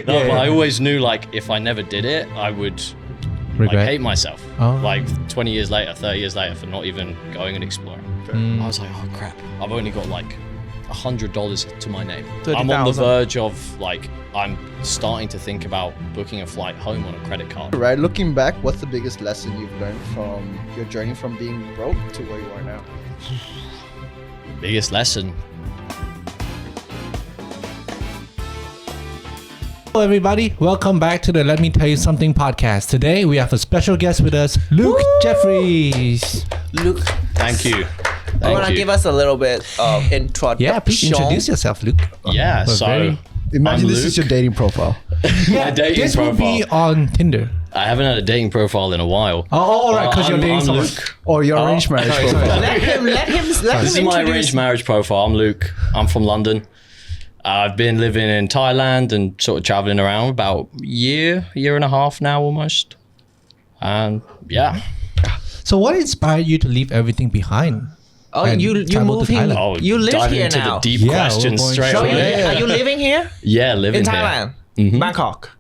But I always knew like if I never did it, I would like hate myself. Like 20 years later, 30 years later for not even going and exploring. I was like, oh crap, I've only got like $100 to my name. 30,000. I'm on the verge of like, I'm starting to think about booking a flight home on a credit card. Right, looking back, what's the biggest lesson you've learned from your journey from being broke to where you are now? Biggest lesson. Hello everybody, welcome back to the Let Me Tell You Something podcast. Today we have a special guest with us, Luke Jeffries. Luke, Thank you. you Thank want to you. give us a little bit of introduction? Yeah, please introduce yourself, Luke. Yeah, We're so very- Imagine I'm this is Luke. your dating profile. My dating this will be profile. on Tinder. I haven't had a dating profile in a while. Oh, all right, because you're dating I'm someone. Luke. Or your arranged marriage profile. Let him This is my introduce. arranged marriage profile. I'm Luke. I'm from London. I've been living in Thailand and sort of traveling around about a year and a half now almost. And yeah. So what inspired you to leave everything behind? Oh, and you travel move to here. Thailand? Oh, You live diving here into now. the deep Yeah, questions we're going straight straight away. in. Are you living here? Yeah, living In here. Thailand? Bangkok?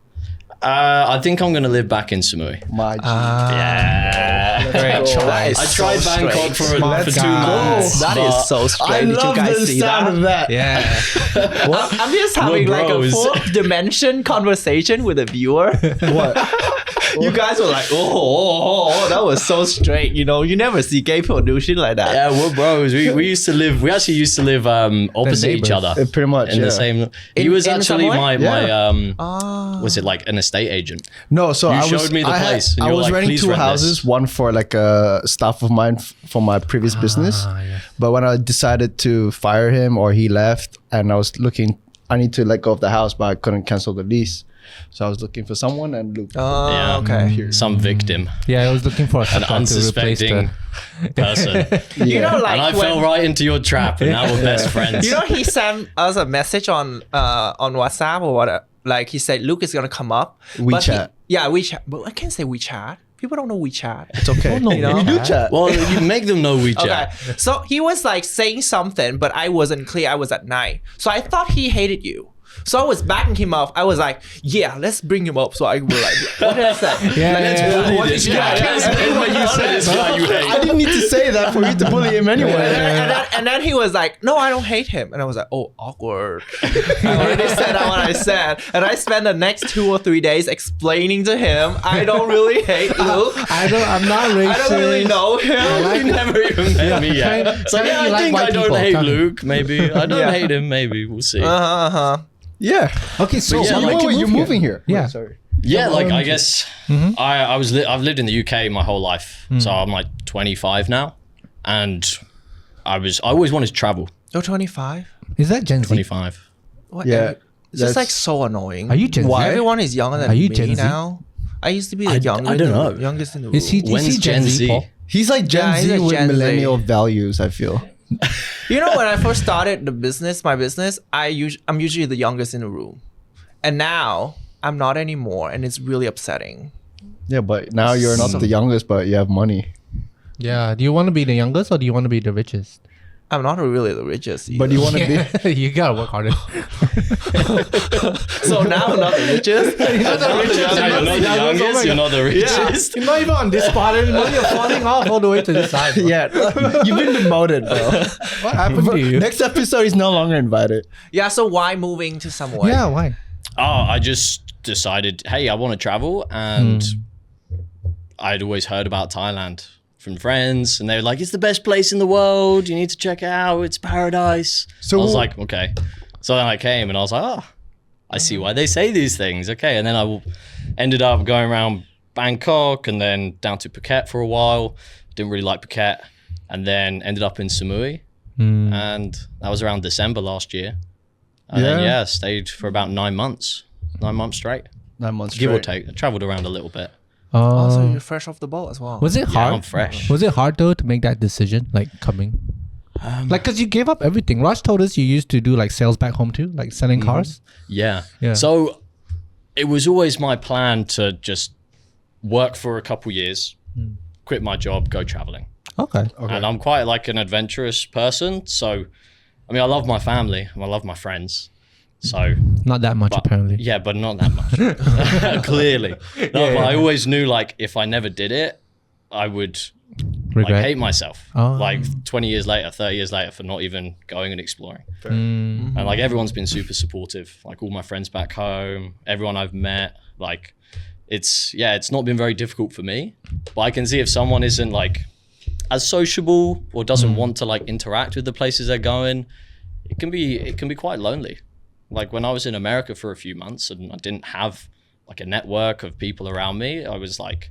I think I'm going to live back in Samui. My G. Yeah. Great choice. I tried Bangkok for 2 months. That but is so straight. Did you guys see that? that. Yeah. I'm just having like a bros. full dimension conversation with a viewer. What? You guys were like, oh, that was so straight. You know, you never see gay people do shit like that. Yeah, we're bros. We used to live. We actually used to live opposite each neighbors. other. Pretty much, in yeah. the same. He In- was in actually Samoa? my was it like an estate agent? No, so You I was, showed me the I had- place, and I you were was like, renting "Please 2 rent houses, this." one for like a staff of mine for my previous business. yeah. But when I decided to fire him or he left, and I was looking, I need to let go of the house, but I couldn't cancel the lease. So I was looking for someone, and Luke. Oh, Yeah. okay. Some victim, Yeah, I was looking for a an sucker to replace unsuspecting person, You know, like and I when, fell right into your trap, and now we're best friends. You know, he sent us a message on WhatsApp or what? Like he said, Luke is gonna come up. But he- WeChat. yeah, WeChat. But I can't say WeChat. People don't know WeChat. It's okay. no, you know? We do chat. Well, you make them know we Okay, chat. so he was like saying something, but I wasn't clear. I was at night, so I thought he hated you. So I was backing him up. I was like, "Yeah, let's bring him up." So I was like, "What did I say?" Yeah, Let's yeah, bully yeah. this guy. Yeah, when you said this guy you hate. I didn't need to say that for you to bully him anyway. And then he was like, "No, I don't hate him." And I was like, "Oh, awkward." I already said what I said, and I spent the next 2 or 3 days explaining to him, "I don't really hate Luke. I'm not racist. I don't really know him." You never even met me yet. Try- So try yeah, to I like think white I don't people, hate tell him. Luke. Maybe I don't Yeah. hate him. Maybe we'll see. Yeah. Okay, so yeah, why like, did you you're move moving here. Yeah. Wait, sorry. Yeah, like why I don't you- guess I've lived in the UK my whole life, so I'm like 25 now, and I always wanted to travel. You're 25. Is that Gen Z? 25. What? Yeah, It's just that's- like so annoying. Are you Gen Z? Why everyone is younger than Are you me Gen Z? now? I used to be the I youngest. don't know. Youngest in the room. Is he When's Gen Z? Paul? He's like Gen Yeah, he's Z a with Gen Z. millennial values, I feel. You know, when I first started my business, I'm usually the youngest in the room, and now I'm not anymore, and it's really upsetting. Yeah, but now you're not the youngest, but you have money. Yeah. Do you want to be the youngest or do you want to be the richest? I'm not really the richest. But either. you want to be. You gotta work harder. So now I'm not the richest. You're not the youngest. You're not the richest. You're not even on this part anymore. You're falling off all the way to this side. bro. Yeah, you've been demoted, bro. What happened to you? Next episode, he's no longer invited. Yeah. So why moving to somewhere? Yeah, why? Oh, I just decided, hey, I want to travel, and I'd always heard about Thailand from friends, and they were like, "It's the best place in the world. You need to check it out. It's paradise." So I was like, "Okay." So then I came, and I was like, "Oh, I see why they say these things." Okay, and then I ended up going around Bangkok, and then down to Phuket for a while. Didn't really like Phuket, and then ended up in Samui, and that was around December last year. And then stayed for about 9 months. 9 months straight, 9 months give or straight. take. I traveled around a little bit. Also, Oh. you're fresh off the boat as well. Was it Yeah, I'm hard? fresh. Was it hard though to make that decision, like coming? Like, cause you gave up everything. Raj told us you used to do like sales back home too, like selling cars. Yeah. Yeah. So it was always my plan to just work for a couple years, quit my job, go traveling. Okay. And I'm quite like an adventurous person. So, I mean, I love my family and I love my friends. So Not that much, apparently. yeah, but not that much. Clearly. No, but I always knew like if I never did it, I would like Regret. hate myself. Oh. Like 20 years later, 30 years later for not even going and exploring. Mm. And like everyone's been super supportive. Like all my friends back home, everyone I've met, like it's not been very difficult for me. But I can see if someone isn't like as sociable or doesn't want to like interact with the places they're going, it can be quite lonely. Like when I was in America for a few months and I didn't have like a network of people around me, I was like,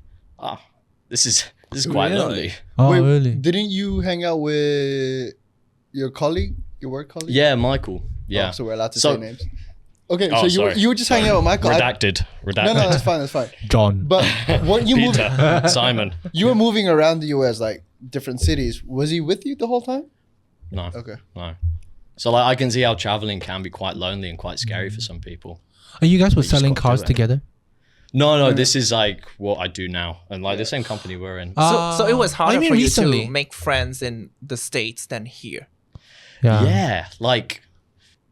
this is quite Really? lonely. Oh, Wait, really? Didn't you hang out with your colleague, your work colleague? Yeah, Michael. Yeah. Oh, so we're allowed to So- say names. Okay, Oh, so sorry. you were just hanging out with Michael. Redacted. No, that's fine. That's fine. John. But weren't you moving? Peter. Simon. You were moving around the U.S. like different cities. Was he with you the whole time? No. Okay. No. So like I can see how traveling can be quite lonely and quite scary for some people. Oh, you guys were You just selling gotta do cars it. together? No, this is like what I do now, and like the same company we're in. So it was harder I mean, for you recently. to make friends in the States than here. Yeah, like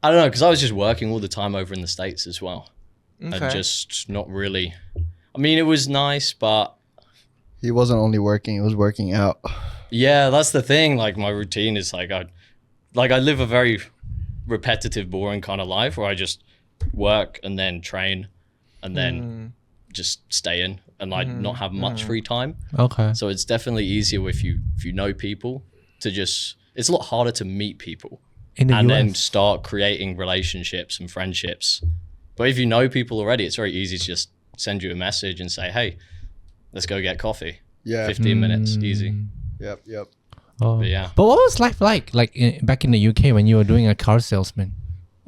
I don't know, because I was just working all the time over in the States as well, Okay. and just not really. I mean, it was nice, but He wasn't only working; he was working out. yeah, that's the thing. Like my routine is like I live a very repetitive, boring kind of life where I just work and then train, and then just stay in and like not have much free time. Okay. So it's definitely easier if you know people to just. It's a lot harder to meet people In the and US. then start creating relationships and friendships. But if you know people already, it's very easy to just send you a message and say, "Hey, let's go get coffee." Yeah. 15 minutes, easy. Yep. Oh. But yeah. But what was life like back in the UK when you were doing a car salesman?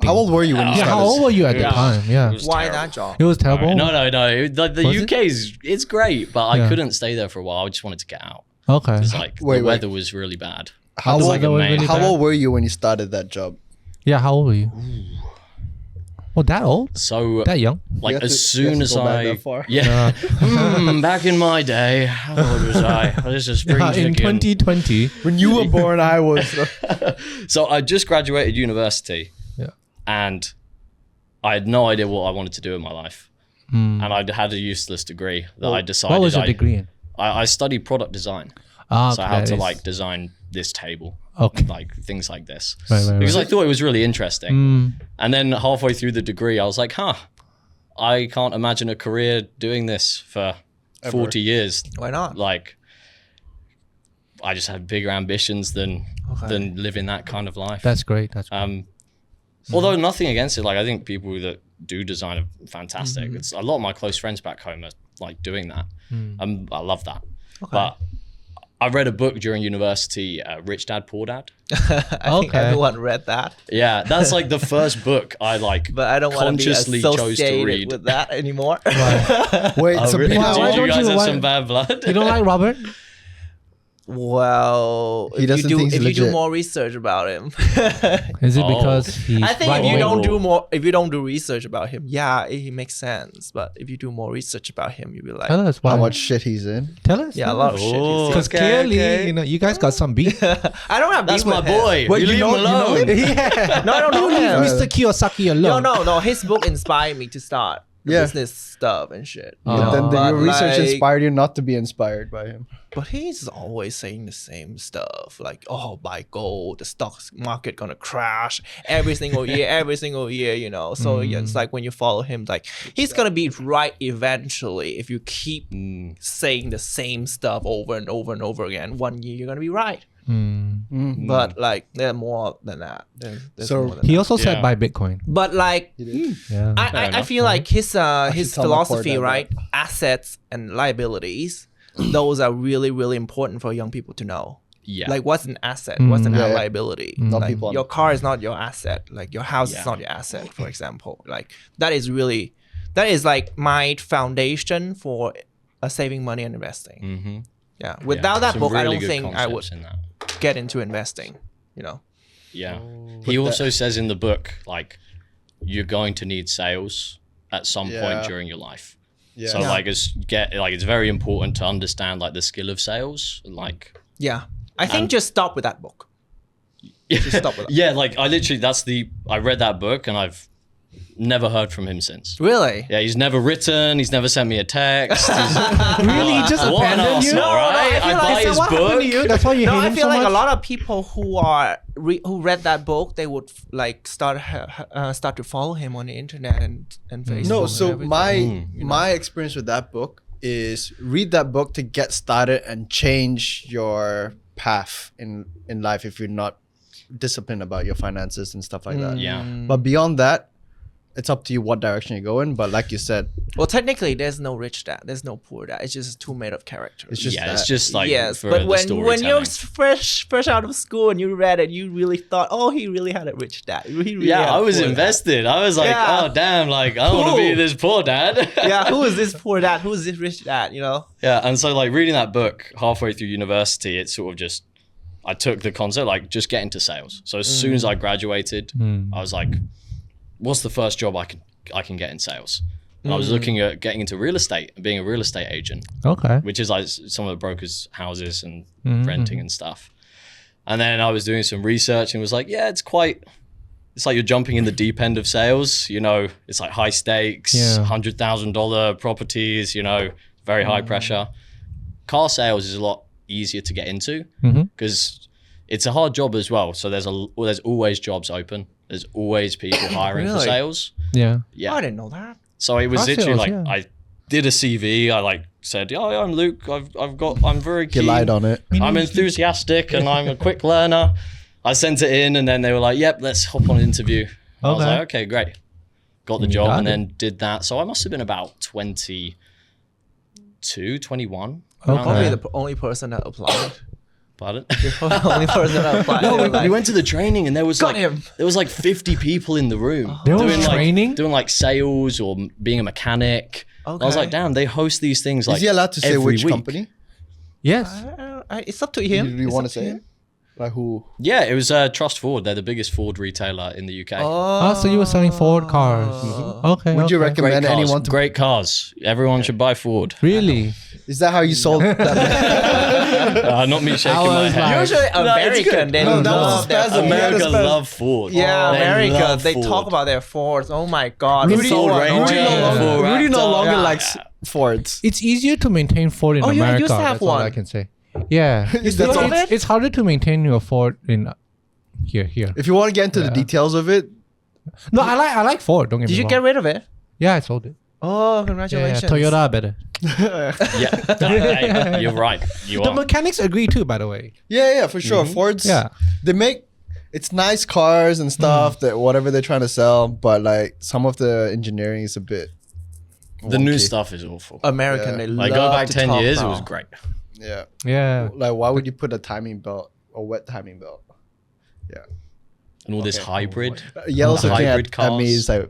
How old were you when you Yeah, started? how old were you at the Yeah. time? Yeah. It was Why terrible. that job? It was terrible? No. Like the Was it? UK it's great, but Yeah. I couldn't stay there for a while. I just wanted to get out. Okay. It's like Wait, the wait. weather was really bad. How It's old, like a was May. really how bad? old were you when you started that job? Yeah, how old were you? Oh, that old? So That young? You like have as to- you soon have to as go back I that far? yeah back in my day, how old was I? I was a spring In chicken. 2020. When you were born, I was. So I just graduated university. Yeah. And I had no idea what I wanted to do in my life. Hmm. And I had a useless degree that I decided What was your degree in? I studied product design. So how that to is- like design this table, Okay. like things like this. Right. Because I thought it was really interesting. Mm. And then halfway through the degree, I was like, I can't imagine a career doing this for 40 years. Why not? Like, I just had bigger ambitions than living that kind of life. That's great. That's great. Although nothing against it, like I think people that do design are fantastic. It's a lot of my close friends back home are like doing that. I love that. But I read a book during university, Rich Dad Poor Dad. I think Okay. everyone read that, Yeah, that's like the first book I like but I don't want to be consciously chose to associated read. with that anymore. Wait, Oh, so really? people, Why Did don't you guys you- have why- some bad blood? You don't like Robert? Well, He doesn't think he's if you do legit. more research about him, Is it Oh. because he's I think if right-wing? you don't Oh. if you don't do research about him, yeah, it makes sense. But if you do more research about him, you'll be like, Tell us why. how much shit he's in? Tell us. yeah, a lot of shit. Oh. Because Okay, clearly, okay. you know, you guys got some beef. I don't have That's beef my with him. boy. Wait, you you leave know- him you know alone. him? Yeah. No, I don't know him. Mr. Kiyosaki alone. No. His book inspired me to start Yeah. business stuff and shit. Oh. You know? Then But your research like- inspired you not to be inspired by him. But he's always saying the same stuff, like, "Oh, buy gold, the stock market gonna crash every single year, you know." So yeah, it's like when you follow him, like he's gonna be right eventually. If you keep saying the same stuff over and over and over again, one year you're gonna be right. Mm. But like, there's more than that. There's So, more than He that. also said Yeah. buy Bitcoin. But like, Yeah. I enough, feel like his tell my philosophy, poor dad right? Assets and liabilities, those are really, really important for young people to know. Yeah. Like, what's an asset? What's an Yeah, yeah. liability? Not Like, people- your car is not your asset. Like, your house is Yeah. not your asset, for example. Like, that is like my foundation for saving money and investing. Mm-hmm. Yeah. Without that Some book, I really don't good think I would concepts in that. get into investing. You know. Yeah. He also says in the book, like, you're going to need sales at some Yeah. point during your life. Yeah. So like it's very important to understand like the skill of sales. Like Yeah. I think just stop with that book. Just stop with that. yeah, like I read that book and I've Never heard from him since. Really? Yeah, he's never written. He's never sent me a text. Really? He just What an abandoned you? arsehole, right? I feel I like- buy so his what happened book. to you? That's why you No, hate I him feel so like much? a lot of people who are who read that book, they would like start to follow him on the internet and Facebook. No, and so everything. my experience with that book is read that book to get started and change your path in life if you're not disciplined about your finances and stuff like that. Yeah. But beyond that, it's up to you what direction you go in. But like you said, Well, technically, there's no rich dad, there's no poor dad. It's just two made of characters. it's just Yeah, that. it's just like yes, for but the when you're storytelling. fresh out of school and you read it, you really thought, oh, he really had a rich dad. He really Yeah, had I a was poor dad. invested. I was like, Yeah. oh damn, like I don't want to be Cool. this poor dad. Yeah, who is this poor dad? Who is this rich dad? You know? Yeah, and so like reading that book halfway through university, it sort of just I took the concept like just get into sales. So as soon as I graduated, I was like, what's the first job I can get in sales? And I was looking at getting into real estate and being a real estate agent, Okay. which is like some of the brokers' houses and renting and stuff. And then I was doing some research and was like, yeah, it's like you're jumping in the deep end of sales. You know, it's like high stakes, Yeah. $100,000 properties, you know, very high pressure. Car sales is a lot easier to get into because it's a hard job as well. So there's always jobs open. There's always people hiring for Really? sales. Yeah. Yeah. I didn't know that. So it was Car literally sales, like yeah. I did a CV. I like said, yeah, I'm Luke. I'm very You keen. lied on it. I'm enthusiastic and I'm a quick learner. I sent it in and then they were like, yep, let's hop on an interview. I was Okay. like, okay, great. Got the You job got and it. then did that. So I must have been about 22, 21. Okay. around Probably there. the only person that applied. Pardon? The only person that applied. No, They were we like, went to the training and there was Got like him. there was like 50 people in the room There was training? doing like sales or being a mechanic. I was Okay. like, damn, they host these things like Is he allowed to say every which week. company? Yes. It's up to him. Do you It's want to up say him. it? Like who? Yeah, it was Trust Ford. They're the biggest Ford retailer in the UK. Oh, so you were selling Ford cars. Okay. Would you okay. recommend Great cars, anyone to? great cars. Everyone should buy Ford. Really? Is that how you sold that? Not me shaking my was head. like- Usually it's American, good. they No, that was love a their spasm. Ford. America Yeah, love Ford. Yeah, They America. love They Ford. talk about their Fords. Oh my god. Rudy, so Ford annoying. Ranger, Rudy no Ford longer, Rudy no Raptor. longer Yeah. likes Fords. It's easier to maintain Ford in Oh, yeah, I America. used to have That's all I one. can say. Yeah. That's still all. have it? It's harder to maintain your Ford in here. If you want to get into the details of it, No, I like Ford. Don't get Did me you wrong. get rid of it? Yeah, I sold it. Oh, Yeah, congratulations. Toyota better. Yeah, you're right. You The are. mechanics agree too, by the way. yeah, for sure. Fords, Yeah. they make it's nice cars and stuff that whatever they're trying to sell, but like some of the engineering is a bit. The new wonky. stuff is awful. American, Yeah. they Like love go back to 10 talk years, it about. was great. Yeah, Yeah. like why would you put a timing belt, a wet timing belt? And all this hybrid. Yell's The looking hybrid at cars. me. He's like,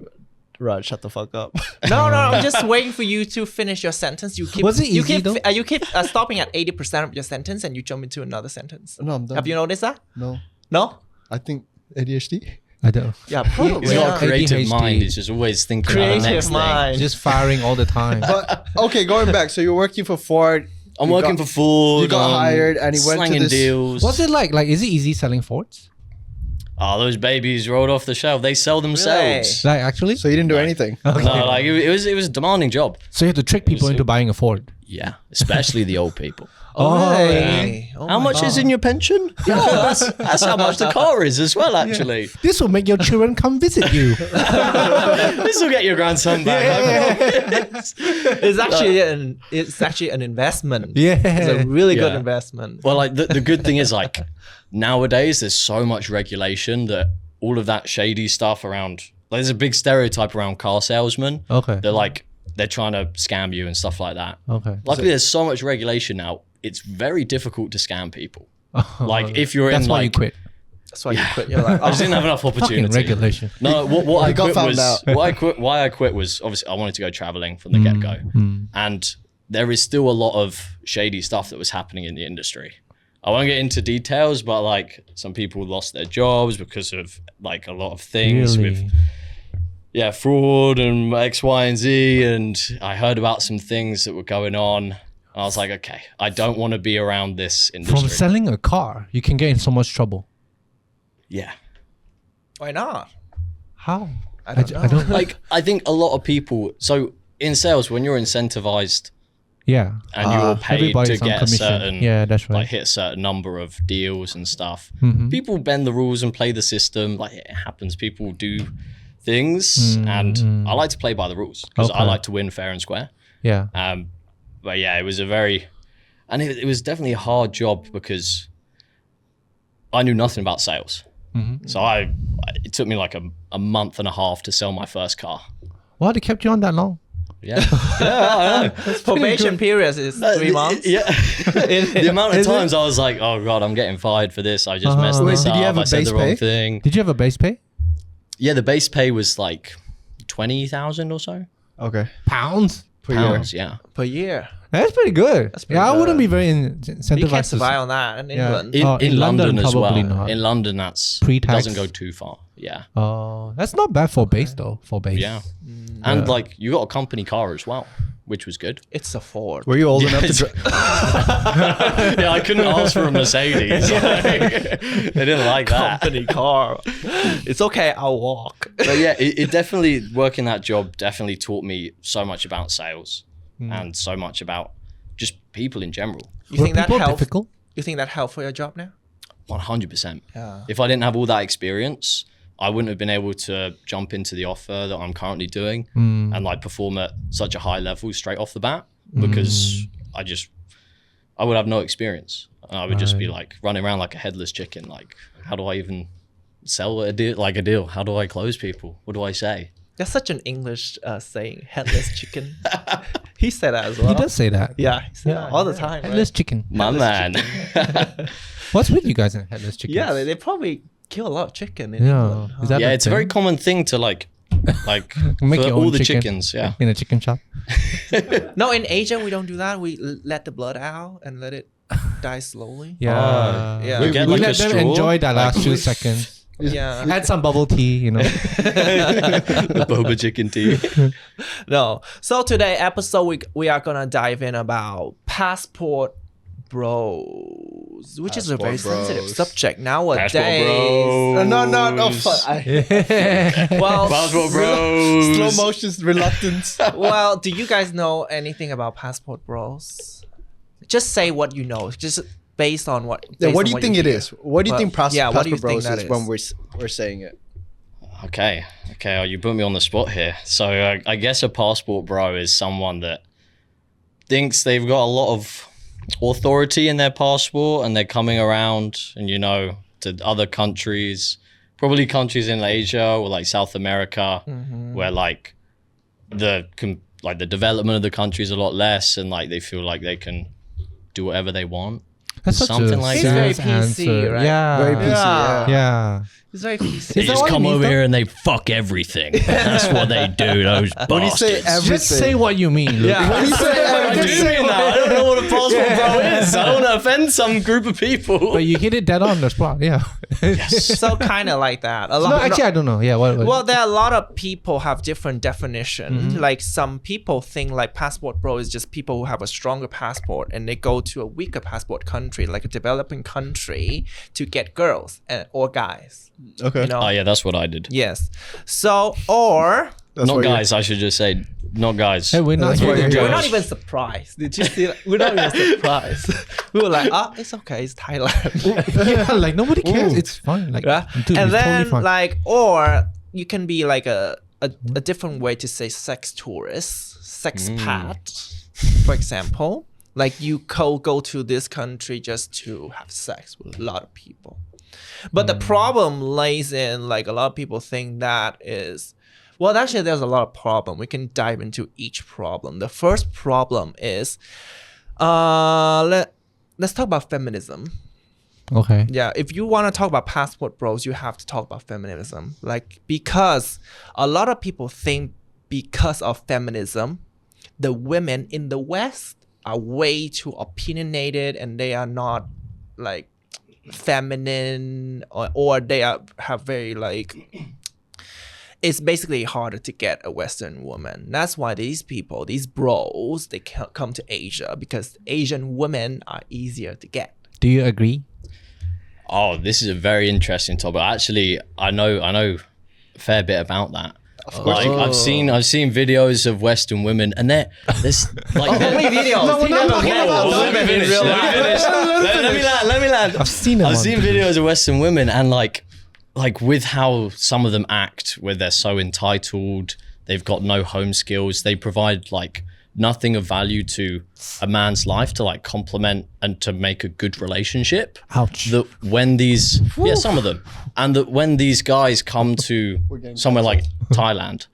Rod, shut the fuck up. No, I'm just waiting for you to finish your sentence. You keep Was it you easy keep though? you keep stopping at 80% of your sentence and you jump into another sentence. No, I'm done. Have you noticed that? No, No? I think ADHD. I don't. Yeah, probably. He's got a creative ADHD. mind. He's just always thinking about the Creative next thing. mind. Just firing all the time. But okay, going back. So you're working for Ford. I'm You working got- for Ford. you got I'm hired and he went to slanging this- deals. What's it like? Like, is it easy selling Fords? Oh, those babies rolled off the shelf. They sell themselves. Like, actually? So you didn't do anything. No, like it was a demanding job. So you have to trick people into buying a Ford. Yeah, especially the old people. Oh, really? Oh How my much is in your pension? Yeah, that's how much the car is as well, actually. This will make your children come visit you. This will get your grandson back. It's actually an investment. Yeah. It's a really good Yeah. investment. Well, like the good thing is like nowadays there's so much regulation that all of that shady stuff around like, there's a big stereotype around car salesmen. Okay. They're trying to scam you and stuff like that. Okay. Luckily, there's so much regulation now. It's very difficult to scam people. Like if you're That's in why like you quit. That's why you quit. You're like, I just didn't have enough Fucking opportunity. regulation. No, what I got quit found was out. why I quit was obviously I wanted to go traveling from the get go, and there is still a lot of shady stuff that was happening in the industry. I won't get into details, but like some people lost their jobs because of like a lot of things with fraud and X, Y, and Z, and I heard about some things that were going on. I was like, okay, I don't want to be around this industry. From selling a car, you can get in so much trouble. Yeah. why not? How? I don't know. I don't Like, I think a lot of people. So in sales, when you're incentivized Yeah. and you're paid to Everybody's on get a commission. certain, Yeah, that's right. like hit a certain number of deals and stuff, Mhm. people bend the rules and play the system. Like it happens. People do things, and I like to play by the rules because I Okay. like to win fair and square. Yeah. But yeah, it was a very, and it was definitely a hard job because I knew nothing about sales. Mhm. So it took me like a month and a half to sell my first car. Why they kept you on that long? Yeah, yeah, I know. Probation period is 3 months. Yeah, the amount of times I was like, "Oh God, I'm getting fired for this. I just messed Wait, this did up. you have a I said base the wrong pay? thing." Did you have a base pay? Yeah, the base pay was like 20,000 or so Okay. Pounds? Per year. pounds. Yeah, Per year. That's pretty good. pretty yeah, I wouldn't good. be very You incentivized. can't to- survive on that in Yeah. England. in, Oh, in in London, London, as well. probably not. In London, that's Pre-tax. it doesn't go too far. Yeah, Oh, that's not bad for base though. For base. yeah, and like you got a company car as well, which was good. It's a Ford. Were you old enough to it's- drive? Yeah, I couldn't ask for a Mercedes. Like, they didn't like that. Company car. It's okay. I'll walk. But yeah, it definitely, working that job definitely taught me so much about sales and so much about just people in general. You Were think that people helped? difficult? You think that helped for your job now? 100%. Yeah. If I didn't have all that experience, I wouldn't have been able to jump into the offer that I'm currently doing and like perform at such a high level straight off the bat because I would have no experience. I would just be like running around like a headless chicken. Like, how do I even sell a deal? How do I close people? What do I say? That's such an English saying, headless chicken. He said that as well. He does say that. Yeah, he said that all the time. Right? Headless chicken. My man. What's with you guys in headless chicken? Yeah, they probably kill a lot of chicken in Yeah. England. Is that Yeah, the it's a very thing? common thing to like Make for your all own the chicken. chickens. Yeah. in a chicken shop. No, in Asia we don't do that. We let the blood out and let it die slowly. Yeah. yeah. You We get We like a let them straw. enjoy that like, last 2 seconds. Yeah. Add some bubble tea, you know. the boba chicken tea. No. So today episode we are gonna dive in about passport bros, which is a very Passport sensitive bros. subject nowadays. Passport bros. No. Fuck. Well, Passport bros. Slow motion reluctance. well, do you guys know anything about passport bros? Just say what you know. Just based on what. Yeah, based what on do you think it hear. is? What do you Well, think yeah, what do you Passport Bros think that is when is? we're saying it? Okay. You put me on the spot here. So I guess a passport bro is someone that thinks they've got a lot of authority in their passport and they're coming around and to other countries, probably countries in Asia or like South America, where like the development of the country is a lot less and like they feel like they can do whatever they want. That's such Something a like He's very serious PC, answer. right? Yeah. Very PC. Yeah. Yeah. It's very PC. They that just what it come means, over though? here and they fuck everything. That's what they do, those bastards. When you say everything, Just say what you mean, Luke. Yeah. when you say I'm everything, just saying that. I don't know what a passport bro is. I don't want to offend some group of people. But you hit it dead on the spot. Yeah. So kind of like that. A lot. No, actually, I don't know. Yeah. What? Well, there are a lot of people have different definitions. Like some people think like passport bro is just people who have a stronger passport and they go to a weaker passport country, like a developing country, to get girls or guys. okay. You know? Oh yeah, that's what I did. Yes. So or That's Not what you're- guys. I should just say not guys. Hey, we're not That's here what to you're judge. we're not even surprised. Did you see that? We're not even surprised. We were like, it's okay. It's Thailand. Yeah, like nobody cares. Ooh. It's fine. Like, Yeah. dude, And it's then totally fine. like, or you can be like a different way to say sex tourist, sexpat, for example. Like you go to this country just to have sex with a lot of people. But the problem lays in like a lot of people think that is, well, actually there's a lot of problem. We can dive into each problem. The first problem is, let's talk about feminism. Okay. Yeah, if you want to talk about passport bros, you have to talk about feminism. Like, because a lot of people think because of feminism, the women in the West are way too opinionated and they are not like feminine or they have very like, it's basically harder to get a Western woman. That's why these people, these bros, they come to Asia because Asian women are easier to get. Do you agree? Oh, this is a very interesting topic. Actually, I know a fair bit about that. Like I've seen videos of Western women, and there's like Wait, videos. No, we're not talking about let me finish. Let me land. I've seen them. I've seen videos of Western women, and like with how some of them act, where they're so entitled, they've got no home skills, they provide like nothing of value to a man's life to like complement and to make a good relationship. Ouch. That when these, some of them, and that when these guys come to somewhere like Thailand,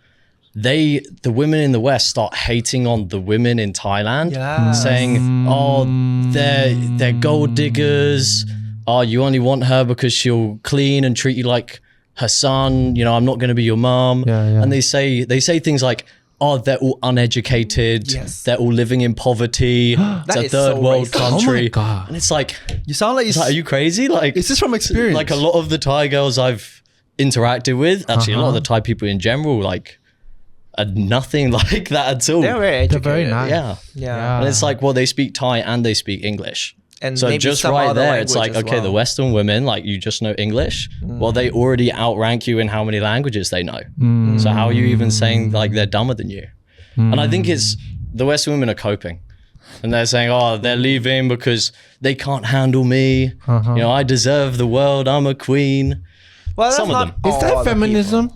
the women in the West start hating on the women in Thailand, saying, "Oh, they're gold diggers. Oh, you only want her because she'll clean and treat you like her son. You know, I'm not going to be your mom." Yeah. And they say things like, "Oh, they're all uneducated. Yes. They're all living in poverty. It's a is third so world racist. country." Oh my God. And it's like, You sound like are you crazy? Like, Is this from experience? like a lot of the Thai girls I've interacted with, actually a lot of the Thai people in general, like, are nothing like that at all. They're very They're educated. very nice. Yeah. Yeah. And it's like, well, they speak Thai and they speak English. And So maybe just some right other there, it's like, language as okay, the well. Western women, like, you just know English. Well, they already outrank you in how many languages they know. So how are you even saying like they're dumber than you? And I think it's the Western women are coping. And they're saying, oh, they're leaving because they can't handle me. You know, I deserve the world. I'm a queen. Well, that's some of not them. Is all that other feminism? people.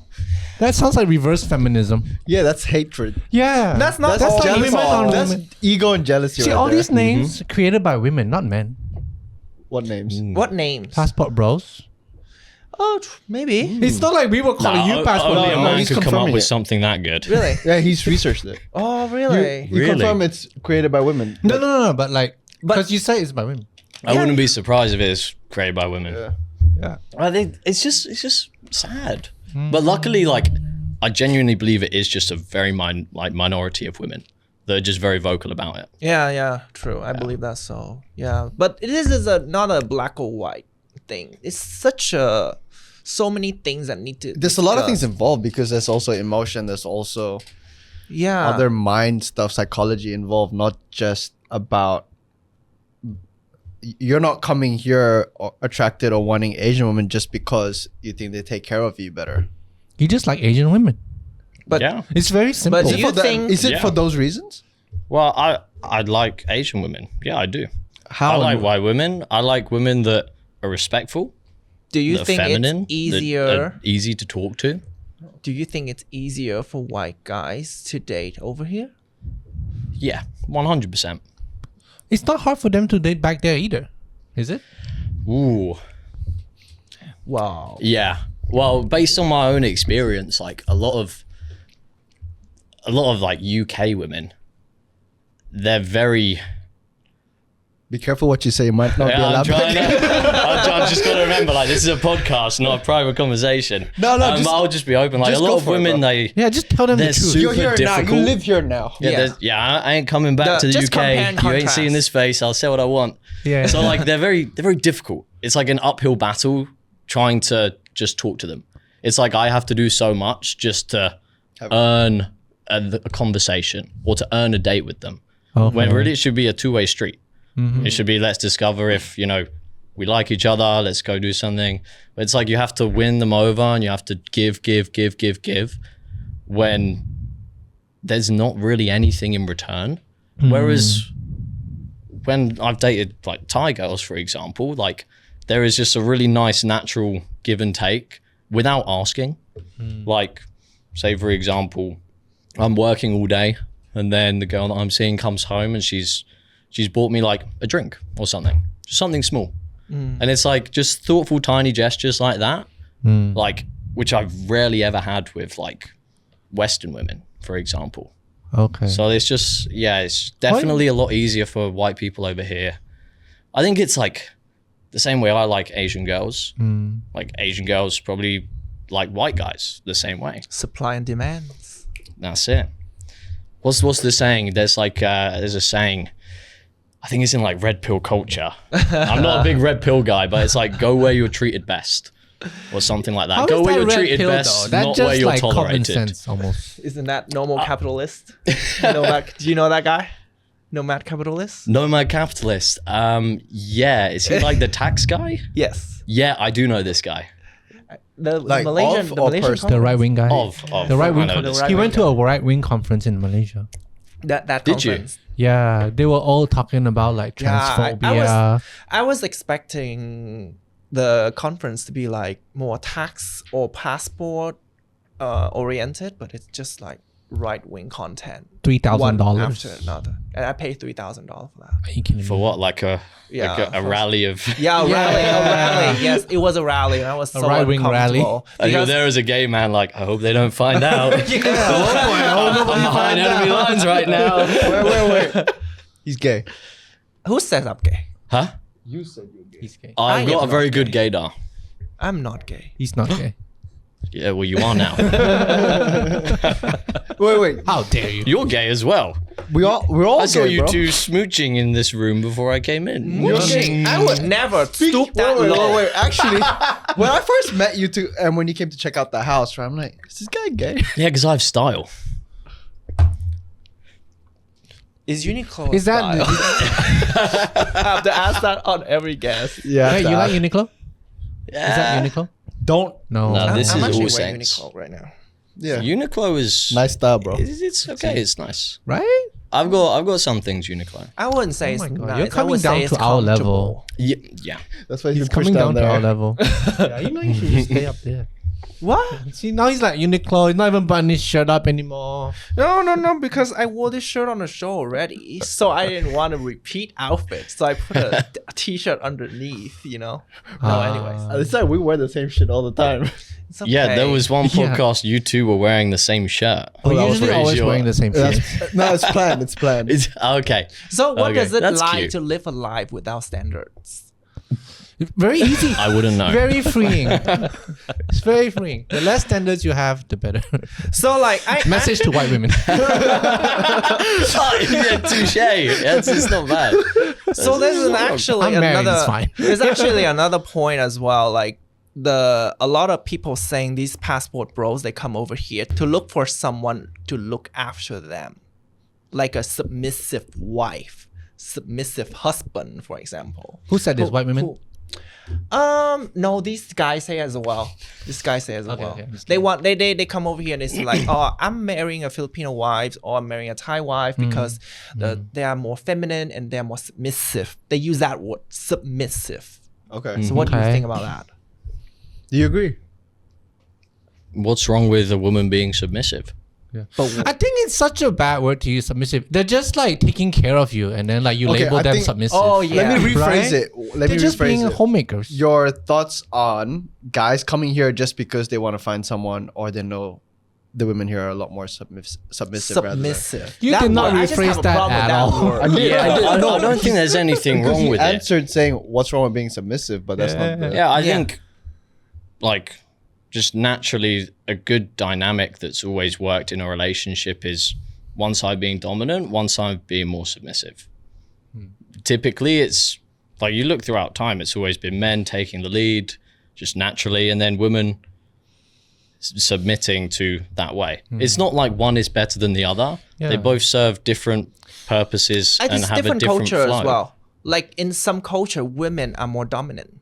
That sounds like reverse feminism. Yeah, that's hatred. Yeah. That's not That's all jealousy. people. on That's women. ego and jealousy. See, right all there. these names created by women, not men. What names? What names? Passport bros. Oh, maybe. It's not like we were calling you passport only a bros. man he's could come up confirming with it. something that good. Really? Yeah, he's researched it. Oh, really? You Really? confirm it's created by women. No, but like, because you say it's by women. I wouldn't be surprised if it is created by women. Yeah. I think it's just sad. But luckily, like, I genuinely believe it is just a very minority of women that are just very vocal about it. Yeah, true. I believe that's so. Yeah, but it is not a black or white thing. It's such a so many things that need to. There's a lot of things discuss. involved because there's also emotion. There's also Yeah. other mind stuff, psychology involved. Not just about you're not coming here or attracted or wanting Asian women just because you think they take care of you better. You just like Asian women. But Yeah. It's very simple. do you For that- think- is it Yeah. for those reasons? Well, I like Asian women. Yeah, I do. How? I like white women. I like women that are respectful, do you that are think feminine, it's that easier? are easy to talk to. Do you think it's easier for white guys to date over here? Yeah, 100%. It's not hard for them to date back there either, is it? Ooh. Wow. Yeah. Well, based on my own experience, like a lot of like UK women, they're very. Be careful what you say. You might not be Yeah, allowed. I've just got to remember, like, this is a podcast, not a private conversation. No, just- I'll just be open. Like, a just lot go of for it, women, bro. Yeah, just tell them the They're truth. super You're here now. difficult. You live here now. Yeah. I ain't coming back to the just compare UK. and You ain't contrast. seeing this face. I'll say what I want. Yeah. So like they're very difficult. It's like an uphill battle trying to just talk to them. It's like I have to do so much just to earn a conversation or to earn a date with them. Okay. When really it should be a two-way street. It should be, let's discover if, you know, we like each other, let's go do something. But it's like you have to win them over and you have to give when there's not really anything in return. Whereas when I've dated like Thai girls, for example, like there is just a really nice natural give and take without asking. Like, say for example, I'm working all day and then the girl that I'm seeing comes home and she's bought me like a drink or something, just something small. And it's like just thoughtful, tiny gestures like that, like, which I've rarely ever had with like Western women, for example. Okay. So it's just, yeah, it's definitely a lot easier for white people over here. I think it's like the same way I like Asian girls. Like Asian girls probably like white guys the same way. Supply and demand. That's it. What's the saying? There's like there's a saying. I think it's in like red pill culture. I'm not a big red pill guy, but it's like go where you're treated best, or something like that. How Go is where that you're red treated pill, best, though? That's not just where you're like common tolerated. sense almost. Isn't that normal capitalist? Do you know that guy? Nomad capitalist? Nomad capitalist. Yeah, is he like the tax guy? Yes. Yeah, I do know this guy. The Like Malaysian, of the or Malaysian person? The conference. right wing guy. Of The right wing. I know this. He went to a right wing conference in Malaysia. That Did you? conference. Yeah, they were all talking about like Yeah, transphobia. I was expecting the conference to be like more tax or passport oriented, but it's just like right wing content. One $3,000. after another, and I paid $3,000 for that. Are you kidding For me? what? Like a Yeah, a rally of. Yeah, a Yeah. rally. Yes, it was a rally, and I was so right-wing rally. uncomfortable. And you're because- there as a gay man, like, I hope they don't find out. I'm behind enemy lines right now. Wait. He's gay. Who says I'm gay? Huh? You said you're gay. He's gay. I've I got am a very not good gaydar. I'm not gay. He's not gay. Yeah, well, you are now. Wait. How dare you? You're gay as well. We're all I saw gay, you bro. two smooching in this room before I came in. You're gay. I would never stoop that Wait, low. wait. Actually, when I first met you two, and when you came to check out the house, right, I'm like, is this guy gay? Yeah, because I have style. Is Uniqlo Is that? style? I have to ask that on every guest. Yeah. Hey, you like Uniqlo? Yeah. Is that Uniqlo? Don't. No. No, this I'm is actually all wearing Saints. Uniqlo right now. Yeah. Uniqlo is Nice style, bro. It's okay. It's nice. Right? I've got some things Uniqlo. I wouldn't say Oh it's my God, nice. you're I coming would say down it's to our level. comfortable. Yeah. That's why He's he's pushed coming down down to our there. level. Yeah, you know you should just stay up there. What? See, now he's like Uniqlo. He's not even buttoning his shirt up anymore. No, because I wore this shirt on the show already. So I didn't want to repeat outfits. So I put a t-shirt underneath, you know? No, anyways. It's like we wear the same shit all the time. It's okay. Yeah, there was one Yeah. podcast you two were wearing the same shirt. We're that was usually always Ratio. wearing the same shit. No, it's planned. It's planned. It's okay. So what Okay, does it that's like cute. to live a life without standards? Very easy. I wouldn't know. Very freeing. It's very freeing. The less standards you have, the better. So like I Message to white women. Oh, yeah, touche. It's not bad. So there's actually I'm married, another it's fine. there's actually another point as well. Like a lot of people saying these passport bros, they come over here to look for someone to look after them, like a submissive wife, submissive husband, for example. Who said this? White women? No, these guys say as well. These guys say as Okay, well. okay, I'm just They come over here and it's like, oh, I'm marrying a Filipino wife or I'm marrying a Thai wife because they are more feminine and they're more submissive. They use that word, submissive. Okay. So what do you Okay. think about that? Do you agree? What's wrong with a woman being submissive? I think it's such a bad word to use, submissive. They're just like taking care of you, and then like you Okay, label I them think- submissive. Oh, yeah. Let me rephrase Right? it. Let They're me just being rephrase it. homemakers. Your thoughts on guys coming here just because they want to find someone or they know the women here are a lot more submissive rather than- Submissive. You That did not word, I just rephrase have a that problem with at that all. word. I did. Yeah, I did. I No, don't think there's anything because wrong he with it. answered saying, "What's wrong with being submissive?" But that's not. The, Yeah, I Yeah. think like just naturally a good dynamic that's always worked in a relationship is one side being dominant, one side being more submissive. Typically it's like you look throughout time, it's always been men taking the lead just naturally and then women submitting to that way. It's not like one is better than the other. Yeah. They both serve different purposes I and think have different a different culture flow. as well. Like in some culture, women are more dominant.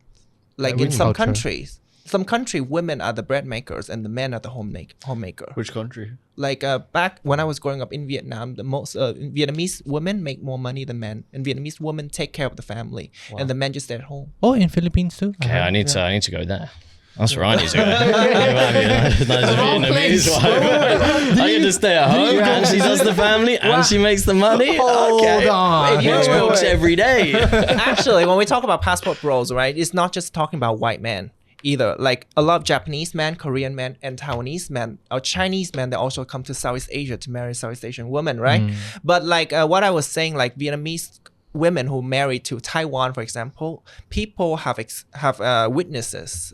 Like in which some culture? countries, some country women are the bread makers and the men are the homemaker. which country? Like back when I was growing up in Vietnam, the most Vietnamese women make more money than men, and Vietnamese women take care of the family, and the men just stay at home. Oh, in Philippines too. Okay, I need to go there. That's where I need to go. Nice Vietnamese wife. I get to stay at home and she does the family and she makes the money. Hold Okay. on. If you- Watch wait, books wait. every day. Actually, when we talk about passport bros, right, it's not just talking about white men either. Like a lot of Japanese men, Korean men, and Taiwanese men or Chinese men, they also come to Southeast Asia to marry Southeast Asian women, right? But like what I was saying, like Vietnamese women who marry to Taiwan, for example, people have witnesses.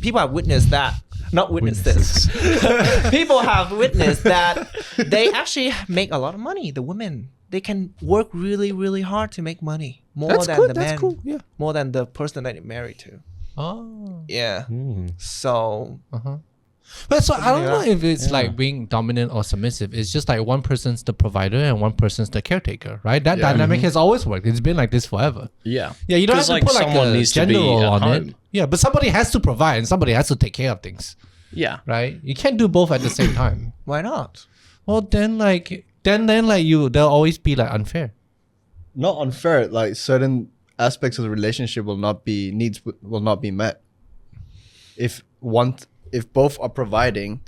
People have witnessed that. Not witnesses. People have witnessed that they actually make a lot of money. The women, they can work really, really hard to make money more That's than good. the That's man, cool. Yeah. more than the person that they married to. Oh. Yeah. Hmm. So Uh-huh. But so I don't know if it's like being dominant or submissive. It's just like one person's the provider and one person's the caretaker, right? That dynamic has always worked. It's been like this forever. Yeah. Yeah, you don't have 'Cause, to put like someone a needs to gender be role at on home. it. Yeah, but somebody has to provide and somebody has to take care of things, Yeah. right? You can't do both at the same time. Why not? Well, then they'll always be like unfair. Not unfair. Like certain aspects of the relationship will not be met. If both are providing,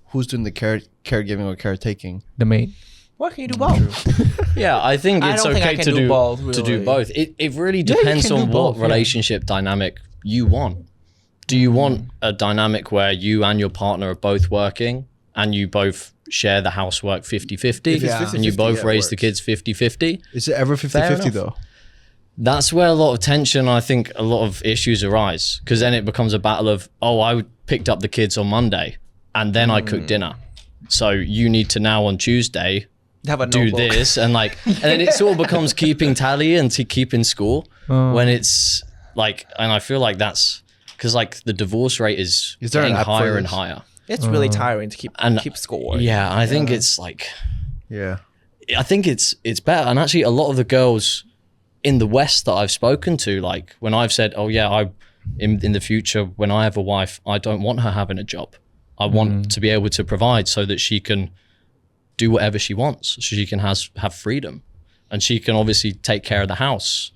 who's doing the caregiving or caretaking? The maid. Why can't you do both? Yeah, I think I it's don't think I okay can to do do both, to do really. both. It really you depends can do on both, what yeah. relationship dynamic you want. Do you want a dynamic where you and your partner are both working and you both share the housework 50-50 If it's and you 50-50, both yeah, it raise the works. kids 50-50? Is it ever 50-50 enough. though? That's where a lot of tension, I think a lot of issues arise, because then it becomes a battle of, oh, I picked up the kids on Monday and then I cooked dinner. So you need to now on Tuesday Have a do notebook. this and then it sort of becomes keeping tally and to keeping score when it's like, and I feel like that's because like the divorce rate is Is there getting an app for higher and this? higher. It's really tiring to keep score. Yeah, I think it's like, Yeah. I think it's better. And actually a lot of the girls in the West that I've spoken to, like when I've said, oh yeah, in the future, when I have a wife, I don't want her having a job. I want to be able to provide so that she can do whatever she wants, so she can have freedom, and she can obviously take care of the house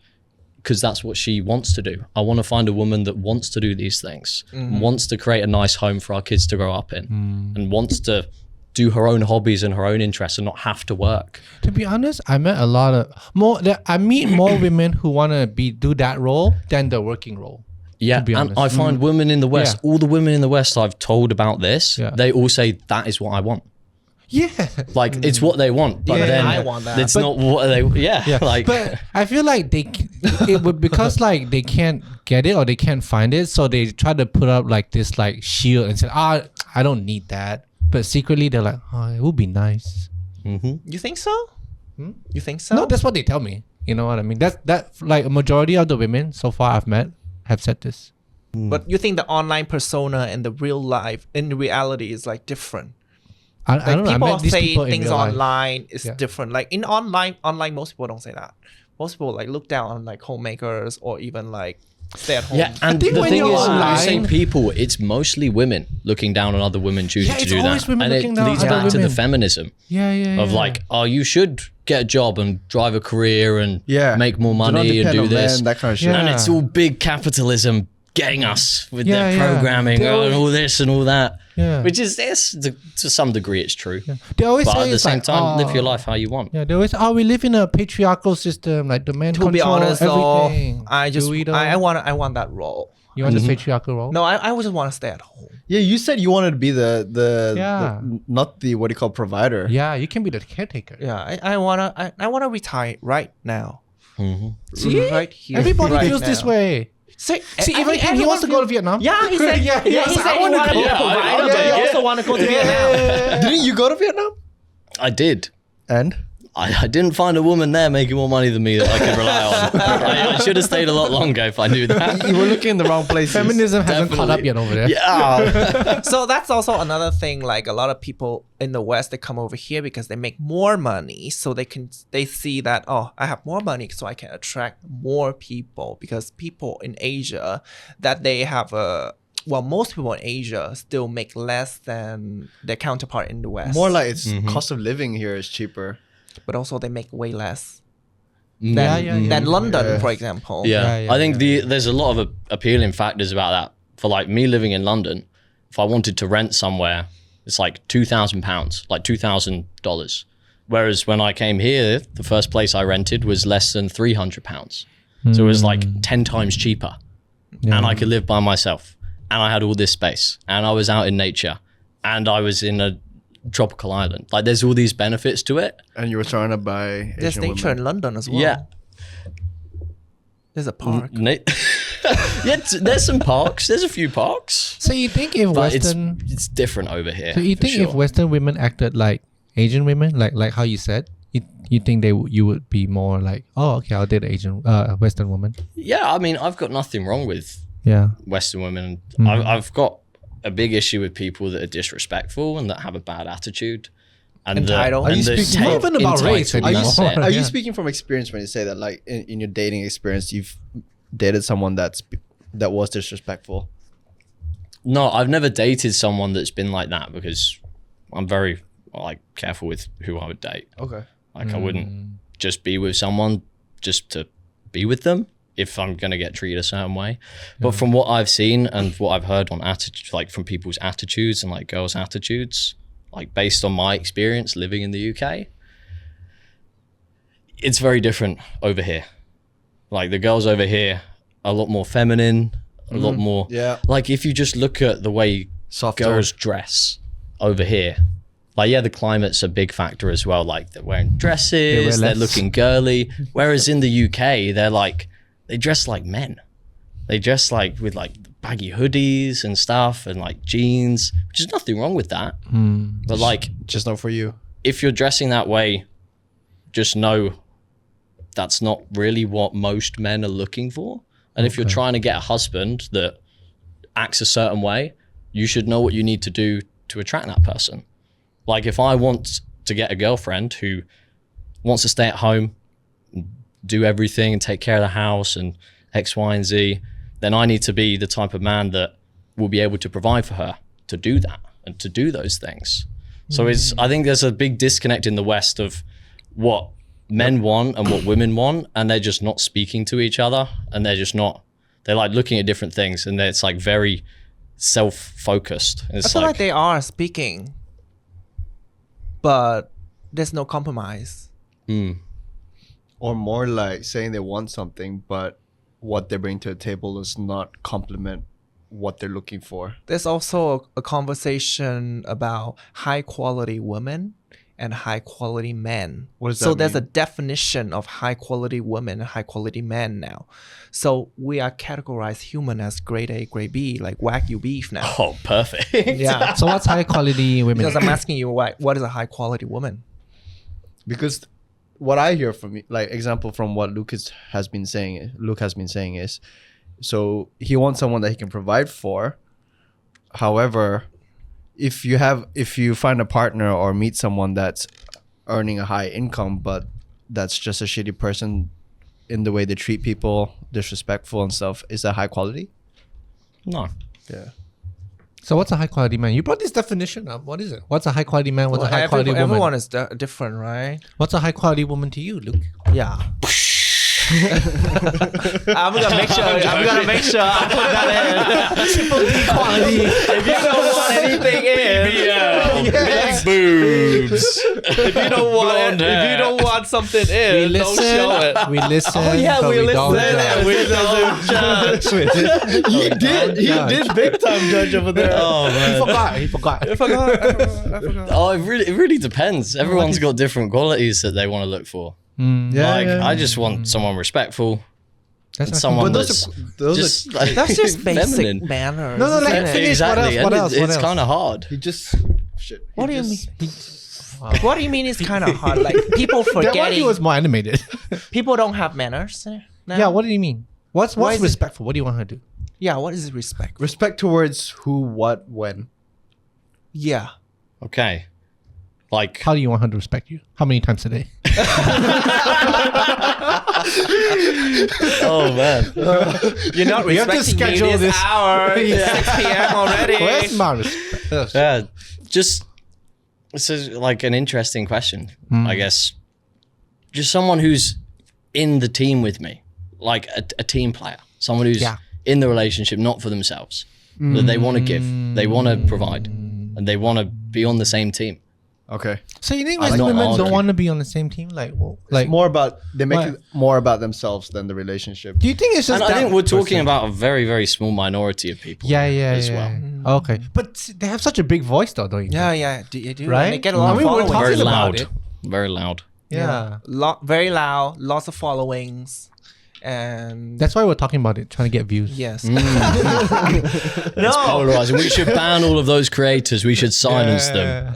because that's what she wants to do. I want to find a woman that wants to do these things, wants to create a nice home for our kids to grow up in, and wants to do her own hobbies and her own interests and not have to work. To be honest, I met I meet more women who want to do that role than the working role. Yeah, be and honest. I find women in the West, Yeah. all the women in the West I've told about this, Yeah. they all say that is what I want. Yeah. Like it's what they want, but Yeah, then I want that. it's not what they. Yeah, like But I feel like it would because like they can't get it or they can't find it, so they try to put up like this like shield and say, I don't need that. But secretly they're like, oh, it would be nice. You think so? You think so? No, that's what they tell me. You know what I mean? That like a majority of the women so far I've met have said this. But you think the online persona and the real life in reality is like different? I Like don't know. I people met these say people in things real life. online is Yeah. different. Like in online most people don't say that. Most people like look down on like homemakers or even like stay at home. yeah, and think the when thing you're is, when you say online- people, it's mostly women looking down on other women choosing Yeah, to it's do always that, women and it looking down leads on back other to the women. feminism Yeah. of like, oh, you should get a job and drive a career and Yeah. make more Do not money and depend do on this, men, that kind of shit. Yeah. and it's all big capitalism getting us with Yeah, their yeah. programming They and all this and all that. Yeah. Which is this to some degree it's true. They always But say at the it's same like, time, live your oh, life how you want. Yeah, they always we live in a patriarchal system, like the man To control be honest though, everything. I just Do we though? I want that role. You want this patriarchal role? No, I just want to stay at home. Yeah, you said you wanted to be the Yeah. not the what do you call provider. Yeah, you can be the caretaker. Yeah, I wanna retire right now. See, Right here. everybody right feels this now. way. See, See, even him, he wants to go to Vietnam. Yeah, he said. Yeah, yeah, he he was said like, he I wanna wanted to go. be a Yeah, provider, I'll but take he it. also want to go to Vietnam. Didn't you go to Vietnam? I did. And I didn't find a woman there making more money than me that I could rely on. I should have stayed a lot longer if I knew that. you were looking in the wrong places. Feminism hasn't caught up Definitely. yet over there. Yeah. So that's also another thing. Like a lot of people in the West, they come over here because they make more money, so they see that, oh, I have more money, so I can attract more people. Because people in Asia, that they have most people in Asia still make less than their counterpart in the West. More like it's cost of living here is cheaper. but also they make way less Mm. than London, Yeah. for example. Yeah, I think there's a lot of appealing factors about that. For like me living in London, if I wanted to rent somewhere, it's like £2,000, like $2,000. Whereas when I came here, the first place I rented was less than £300. So it was like 10 times cheaper, and I could live by myself, and I had all this space, and I was out in nature, and I was in a tropical island. Like there's all these benefits to it. And you were surrounded by There's Asian nature women. in London as well. Yeah. There's a park. Yeah, there's some parks. There's a few parks. So you think if But Western, it's different over here. so you for think sure. if Western women acted like Asian women, like how you said, you think you would be more like, oh, okay, I'll date Asian, Western woman. Yeah, I mean, I've got nothing wrong with Yeah. Western women. Mm. I've got a big issue with people that are disrespectful and that have a bad attitude. And Entitled. Are you speaking take- not even about race entitled, Are you, that's it. are you Yeah. speaking from experience when you say that? Like in your dating experience, you've dated someone that was disrespectful. No, I've never dated someone that's been like that because I'm very like careful with who I would date. Okay. Like I wouldn't just be with someone just to be with them if I'm gonna get treated a certain way. But from what I've seen and what I've heard on attitude, like from people's attitudes and like girls' attitudes, like based on my experience living in the UK, it's very different over here. Like the girls over here are a lot more feminine, a lot more. Yeah. Like if you just look at the way Softer. girls dress over here, like yeah, the climate's a big factor as well. Like they're wearing dresses, they're less. looking girly. Whereas in the UK, they're like they dress like men. They dress like with like baggy hoodies and stuff and like jeans, which is nothing wrong with that. But like Just not for you. if you're dressing that way, just know that's not really what most men are looking for. And if you're trying to get a husband that acts a certain way, you should know what you need to do to attract that person. Like if I want to get a girlfriend who wants to stay at home, do everything and take care of the house and X, Y, and Z, then I need to be the type of man that will be able to provide for her to do that and to do those things. So I think there's a big disconnect in the West of what men want and what women want, and they're just not speaking to each other, and they're like looking at different things, and it's like very self-focused. And I it's feel like like, they are speaking, but there's no compromise. Or more like saying they want something, but what they bring to the table does not complement what they're looking for. There's also a conversation about high quality women and high quality men. What does so that there's a mean? definition of high quality women and high quality men now. So we are categorized human as grade A, grade B, like Wagyu beef now. oh, perfect. Yeah. So what's high quality women? Because I'm asking you, what is a high quality woman? Because what I hear from you, like example from what Luke has been saying is, so he wants someone that he can provide for. However, if you find a partner or meet someone that's earning a high income, but that's just a shitty person in the way they treat people, disrespectful and stuff, is that high quality? No. Yeah. So what's a high quality man? You brought this definition up. What is it? What's a high quality man? What's a high quality woman? Everyone is different, right? What's a high quality woman to you, Luke? Yeah. I'm gonna make sure. I put that in. Quality. If you don't want anything in, Big boobs. if you don't want Blonde it, if hair. you don't want something We in, don't show it. listen. We listen. Oh yeah, but we don't listen judge. and we don't judge. You did big time judge over there. Oh man. He forgot. I forgot. Oh, it really depends. Everyone's got different qualities that they want to look for. Yeah, Like yeah. I just want someone respectful, That's and not- someone But that's those just are like, That's just basic feminine. manners. No, like, isn't it? finish. Exactly. What and else? it's kind of hard. he just shit. What do you mean? What do you mean it's kind of hard? Like people That one he forgetting. was more animated. People don't have manners now? Yeah, what do you mean? What's Why is it- respectful? What do you want her to do? Yeah, what is respect? Respect towards who, what, when. Yeah. Okay. Like How do you want her to respect you? How many times a day? oh man. You're not We have to respecting me schedule this this. hour. Yeah. 6 p.m. already. Where's my respect? Yeah. Just this is like an interesting question, I guess. Just someone who's in the team with me, like a team player, someone who's Yeah. in the relationship, not for themselves. That they want to give, they want to provide, and they want to be on the same team. Okay. So you think I'm most not women don't arguing. want to be on the same team? Like More about they make What? it more about themselves than the relationship. do you think it's just And I that think we're talking person? about a very, very small minority of people. yeah as yeah. well. Okay, but they have such a big voice though, don't you? Yeah, think? yeah. Do you do? Right? And they get a lot I of mean, we're following. talking Very about loud. it. Very loud. Yeah. Very loud. Lots of followings. And That's why we're talking about it, trying to get views. yes. It's No. polarizing. We should ban all of those creators. We should silence them.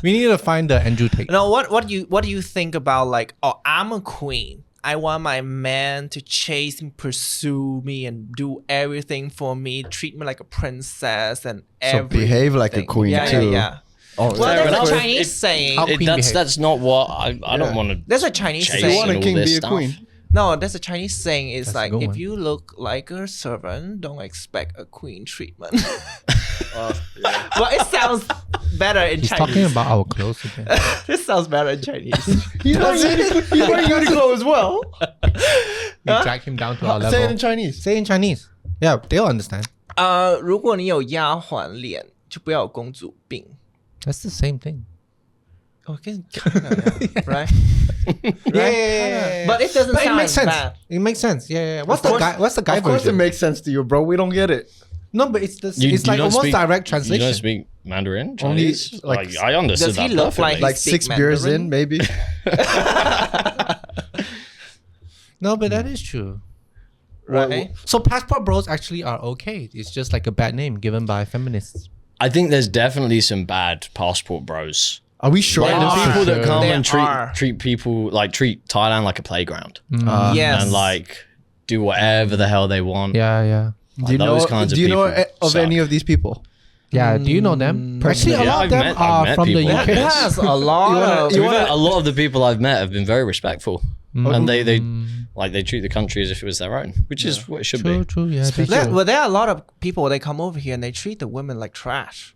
We need to find the Andrew Tate. No, what do you think about like, oh, I'm a queen. I want my man to chase and pursue me and do everything for me, treat me like a princess and So behave like a everything." queen yeah, too. Yeah, yeah. Oh, Well, Fair there's enough. a Chinese It- saying. How queen that's behave. not what I don't want to. There's a Chinese Chase you saying. want a and all king, this be a stuff. queen. No, there's a Chinese saying. It's That's a like good if one. you look like a servant, don't expect a queen treatment. Well, it sounds better in He's Chinese. talking about our clothes again. This sounds better in Chinese. He's wearing Uniqlo as well. We drag him down to our Say it in level. Chinese. Say it in Chinese. Yeah, they'll understand. 如果你有丫鬟脸，就不要有公主病。 That's the same thing. Okay, kinda, right? Yeah. But it doesn't But it sound makes sense. bad. It makes sense. Yeah. What's the guy? What's the guy Of course it version? makes sense to you, bro. We don't get it. No, but it's You- it's you like don't almost speak- direct You translation. don't speak Mandarin, Only, Chinese. like, Like, I understood does he that look perfectly. like- Like speak 6 beers Mandarin? in, maybe. No, but that is true. Right? So passport bros actually are okay. It's just like a bad name given by feminists. I think there's definitely some bad passport bros. Are we sure? Like There the are. people that Sure. come There and are. treat people like treat Thailand like a playground Yes. and like do whatever the hell they want. Yeah. Do you those know? kinds of Do you know people of suck. any of these people? Yeah. Do you know them? Actually, a Yeah, lot of I've them met- I've are met from the people like UK. this. Yes, a lot of. To be fair, a lot of the people I've met have been very respectful, and they like they treat the country as if it was their own, which is what it should True, be. true. Yeah. that's There, true. well, there are a lot of people. They come over here and they treat the women like trash,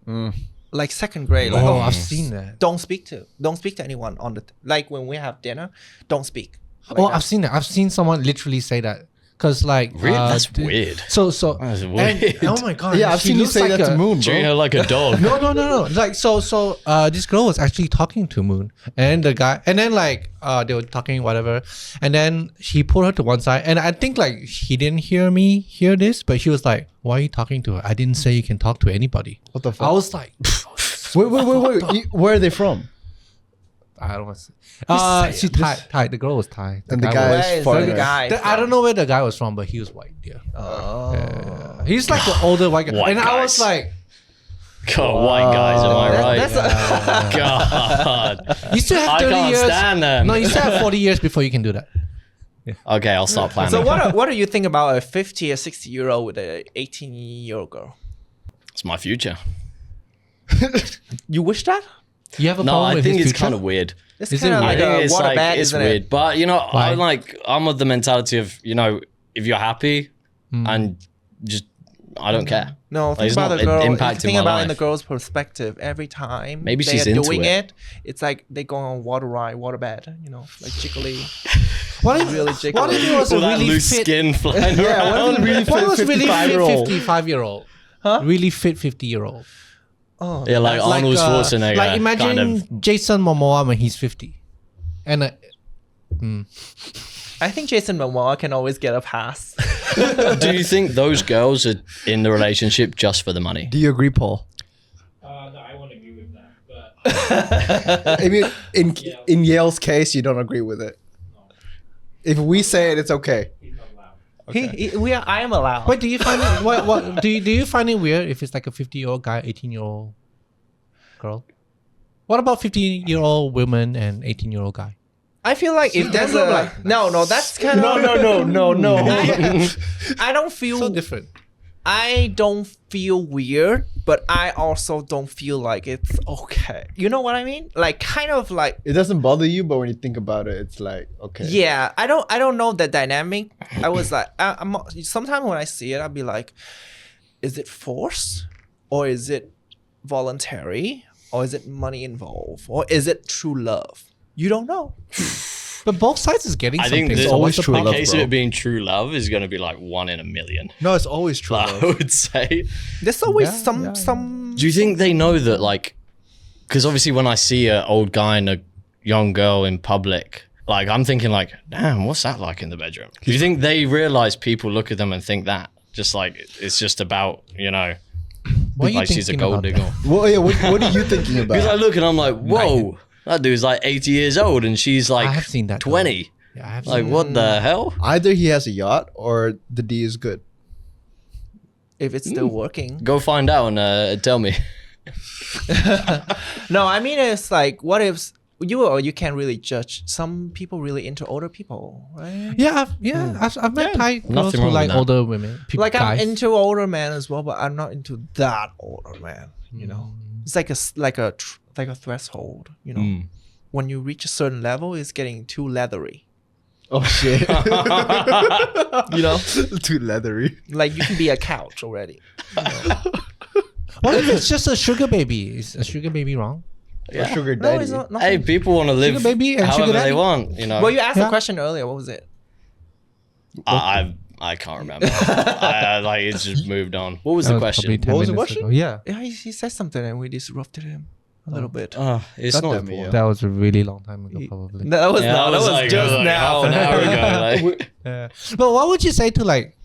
like second grade. Like, Oh, I've seen that. don't speak to anyone on the like when we have dinner. Don't speak. Like Oh, that. I've seen that. I've seen someone literally say that. Cause like Really? That's the- weird. So That's and- weird. oh my god. Yeah, I've she seen you looks say like that to a- Moon, Treat her bro. like a dog. No. Like this girl was actually talking to Moon, and the guy, and then like they were talking whatever, and then he pulled her to one side, and I think like he didn't hear this, but he was like, "Why are you talking to her? I didn't say you can talk to anybody." What the fuck? I was like, Wait. Where are they from? I don't want to. She's Thai. The girl was Thai. And the was- guy Where is is foreigner. the guy? I don't know where the guy was from, but he was white. Yeah. Oh. He's like an older white guy, White and I was guys. like, God, white guys, am I right? That's God, you still have I 30 can't years. stand them. No, you still have 40 years before you can do that. Okay, I'll start planning. So what do you think about a 50 or 60-year-old with a 18-year-old girl? It's my future. You wish that? You have a No, problem I with think his it's future? kind of weird. It's Is it kind of I like think a it's water like bag, it's isn't weird, it? but you know, Why? I'm of the mentality of if you're happy and just I don't care. No, think it's about not the girl. impacting Think my about it in the life. girl's perspective. Every time Maybe they she's are into doing it. it, it's like they go on water ride, water bed, like jiggly. What if, Really jiggly. what if it was All a that really loose fit? skin flying Yeah, what around. if it really What was fit really fit 55-year-old? 55-year-old? Huh? Really fit 50-year-old. Oh, Yeah, like Arnold Schwarzenegger. Like imagine kind of. Jason Momoa when he's 50, and I think Jason Momoa can always get a pass. Do you think those girls are in the relationship just for the money? Do you agree, Paul? No, I won't agree with that. But I mean, in Yale's case, you don't agree with it. If we say it, it's okay. he's not allowed. I am allowed. Wait, do you find it? What do you find it weird if it's like a 50-year-old guy, 18-year-old girl? What about 50-year-old woman and 18-year-old guy? I feel like if there's a no, that's kind of No. I don't feel So different. I don't feel weird, but I also don't feel like it's okay. You know what I mean? Like kind of like It doesn't bother you, but when you think about it, it's like, okay. yeah. I don't know the dynamic. I was like I'm sometimes when I see it, I'll be like, is it forced or is it voluntary or is it money involved or is it true love? You don't know. But both sides is getting I something. think so always what's the true the problem? love, case bro. of it being true love is going to be like 1 in a million. No, it's always true. I love. would say. There's always Yeah, some. Do you think they know that, like, because obviously when I see an old guy and a young girl in public, like, I'm thinking, like, damn, what's that like in the bedroom? Do you think they realize people look at them and think that? Just like, it's just about, What are you like she's a thinking gold about digger. that? Well, yeah, what are you thinking Because I about? look and I'm like, whoa, that dude's like 80 years old and she's like I have seen that, though. 20. Yeah, I have Like, seen what the hell? Either he has a yacht or the D is good. If it's still working. Go find out and tell me. No, I mean it's like what if you can't really judge. Some people really into older people, right? Yeah, I've met Thai girls nothing who wrong like with that. older women. People, Like I'm guys. into older men as well, but I'm not into that older man. You know, it's like a threshold. You know, when you reach a certain level, it's getting too leathery. Oh shit. You know, Too leathery. like you can be a couch already. What if it's just a sugar baby? Is a sugar baby wrong? Or sugar No, daddy. it's not. Hey, Nothing. people want to live Sugar baby and however sugar they daddy? want, you know. Well, you asked Yeah. a question earlier. What was it? I can't remember. I like it's just moved on. What was That the was probably question? 10 What was the minutes question? ago. Yeah, Yeah, he said something and we disrupted him a little bit. It's God not damn it, important. that was a really long time ago, probably. That was Yeah, not. That was like, just like now. half an hour ago. Like, Yeah. But what would you say to like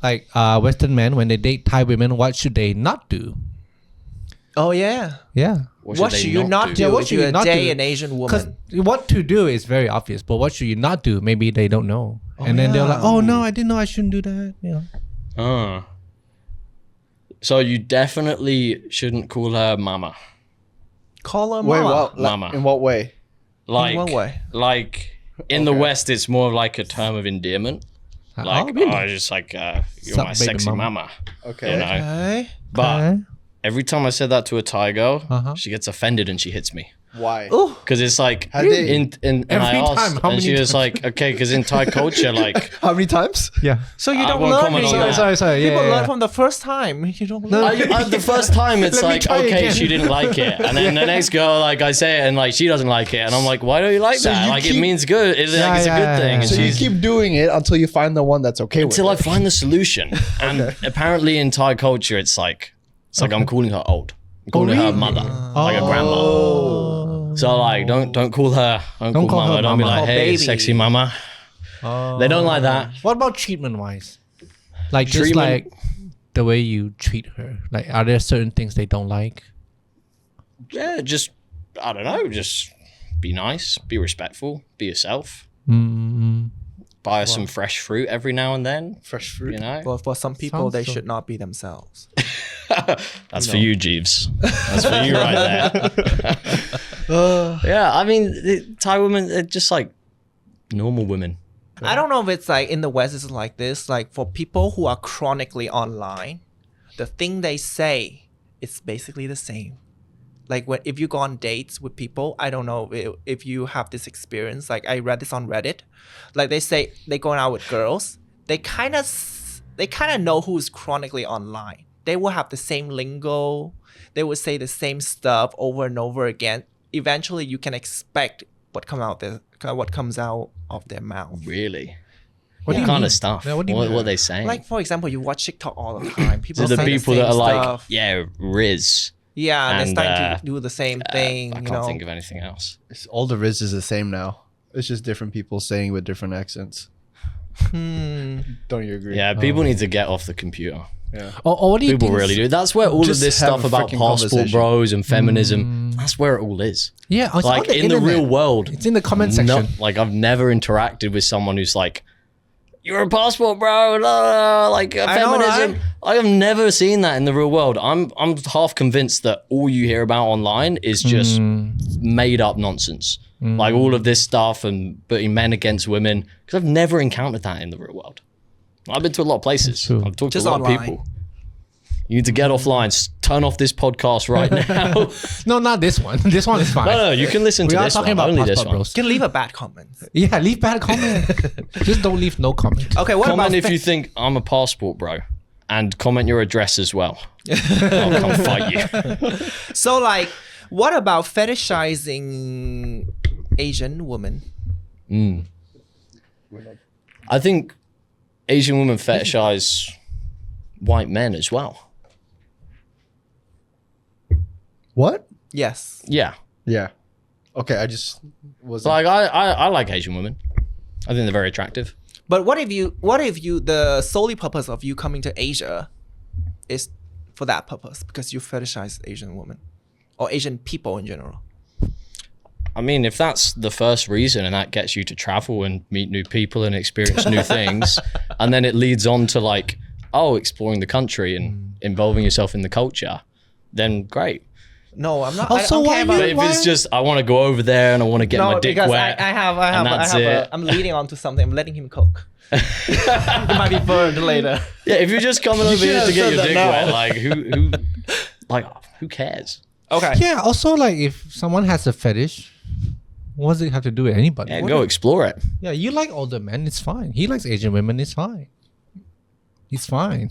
Western men when they date Thai women? What should they not do? Oh yeah. Yeah. What they should you not do Yeah, what if should you you not date do? an Asian Because woman? what to do is very obvious, but what should you not do? Maybe they don't know, and then they're like, yeah. "Oh no, I didn't know I shouldn't do that." You know. So you definitely shouldn't call her mama. Call her Wait, mama. what? Mama. In what way? Like, what way? Like in the Okay. West, it's more of like a term of endearment. Like, oh, really? oh, just like you're Sup, my baby sexy mama. mama. Okay. You know. Okay. But Okay. every time I said that to a Thai girl, Uh-huh. she gets offended and she hits me. Why? Oh, Because it's like How they- and I Every asked, time, how and she many was like, okay, because in Thai culture, like How many times? Yeah. so you I don't won't learn comment on English. that. Sorry. People Yeah, learn yeah. from the first time. You don't learn. the first time it's Let me like, try okay, again. she didn't like it, and then the next girl, like I say it, and like she doesn't like it, and I'm like, why don't you like So that? you Like it keep- means good. It's Yeah, like it's a yeah, good thing. yeah. And So you she's keep doing it until you find the one that's okay until I with it. find the solution. And apparently in Thai culture, it's like I'm calling her old. I'm calling her really? mother, like a grandma. So like, don't call her. Don't call call mama. her Don't be mama. like, Oh, hey, baby. sexy mama. They don't like that. What about treatment wise? Like just Treatment- like the way you treat her. Like, are there certain things they don't like? Yeah, just I don't know. Just be nice, be respectful, be yourself. Mm, Buy her some fresh fruit every now and then. Fresh fruit. You know, Well, for some people, Sounds they so- should not be themselves. that's for you, Jeeves. That's for you right there. Yeah, I mean, the Thai women, they're just like normal women. I don't know if it's like in the West, it's like this. Like for people who are chronically online, the thing they say is basically the same. Like if you go on dates with people, I don't know if you have this experience. Like I read this on Reddit. Like they say they going out with girls. They kind of know who's chronically online. They will have the same lingo. They will say the same stuff over and over again. Eventually, you can expect what comes out of their mouth. Really? What do What you kind mean? of stuff? Yeah, what do you what mean? are they saying? Like for example, you watch TikTok all the time. People so the say people the that same are like, stuff. yeah, Riz. Yeah, and they're and, starting to do the same thing. I you can't know, think of anything else. All the Riz is the same now. It's just different people saying with different accents. Don't you agree? Yeah, people need to get off the computer. Or what do you People think? really do. That's where all of Just this have stuff a about freaking passport conversation. bros and feminism, that's where it all is. Yeah, it's Like on in the internet. real world, It's in the comment section. like I've never interacted with someone who's like, "You're a passport, bro." La, la, la, like I know, feminism. right? I have never seen that in the real world. I'm half convinced that all you hear about online is just made up nonsense. Like all of this stuff and putting men against women. Because I've never encountered that in the real world. I've been to a lot of places. true. I've talked Just to a lot online. of people. You need to get offline. Turn off this podcast right now. No, not this one. This one is fine. No, you can listen We to are this talking one. about Only this passport one. bros. you can leave a bad comment. Yeah, leave bad comment. Just don't leave no comment. Okay, what Comment about if you think I'm a passport bro, and comment your address as well. I'll come fight you. so like, what about fetishizing Asian women? I think Asian women fetishize white men as well. What? Yes. Yeah, Yeah. Okay, I just was like I like Asian women. I think they're very attractive. But what if you the solely purpose of you coming to Asia is for that purpose because you fetishize Asian women or Asian people in general? I mean, if that's the first reason and that gets you to travel and meet new people and experience new things, and then it leads on to like, exploring the country and involving yourself in the culture, then great. No, I'm not. Also, I don't why care you- about But if it's just I want to go over there and I want to get my dick because wet, I have that's it. I'm leading on to something. I'm letting him cook. It might be burned later. yeah, if you're just coming over here to have get said your that dick now. wet, like who cares? Okay. Yeah. Also, like if someone has a fetish, what does it have to do with anybody? Yeah, What go if- explore it. Yeah, you like older men, it's fine. He likes Asian women, it's fine. He's fine.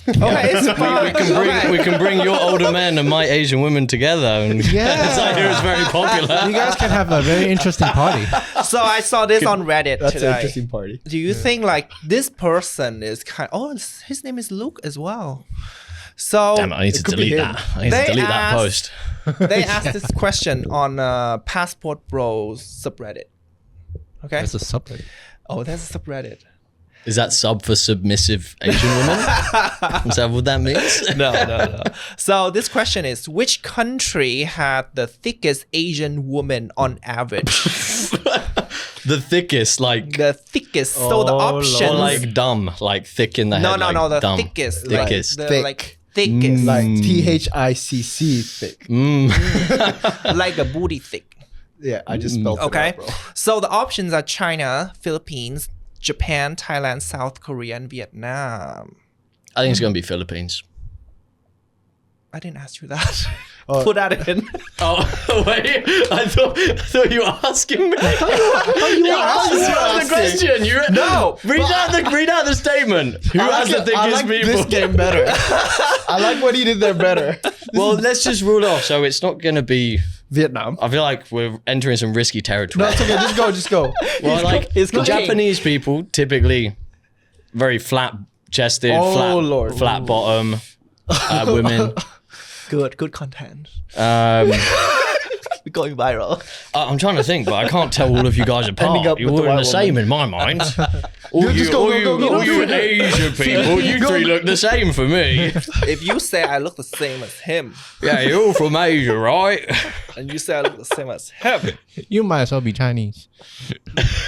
Okay, it's fine. We can bring your older men and my Asian women together, and Yeah. I hear it's very popular. You guys can have a very interesting party. So I saw this on Reddit That's an today. interesting party. Do you think like this person is kind? Oh, his name is Luke as well. So Damn it, I need to could be delete him. that. I need to They delete that asked- post. they asked this question on Passport Bros subreddit. Okay. That's a subreddit. Oh, that's a subreddit. Is that sub for submissive Asian women? Is that what that means? No. So this question is: which country had the thickest Asian woman on average? The thickest, like, The thickest. So the options. or like dumb, like thick in the no, head. no, like no. The dumb. thickest. Thickest. Like, Thick. like thickest. Like THICC thick. Like a booty thick. Yeah, I just spelled Okay. it out, bro. So the options are China, Philippines, Japan, Thailand, South Korea, and Vietnam. I think it's gonna be Philippines. I didn't ask you that. Oh. Put that in. Oh wait, I thought you were asking me. You asked the question. You No, read out the statement. Who has the thickest I like people? this game better. I like what he did there better. Well, let's just rule off. So it's not gonna be. Vietnam. I feel like we're entering some risky territory. No, it's okay. Just go. Well, like He's cooking. Japanese people, typically very flat-chested, Oh, Lord. flat bottom women. Good content. We're going viral. I'm trying to think, but I can't tell all of you guys Ending apart. up You're with all the in white the same in my mind. All you, just go, all go, you, go, go. all you Asian people, you three look the same for me. If you say I look the same as him, Yeah, you're all from Asia, right? and you say I look the same as him, You might as well be Chinese.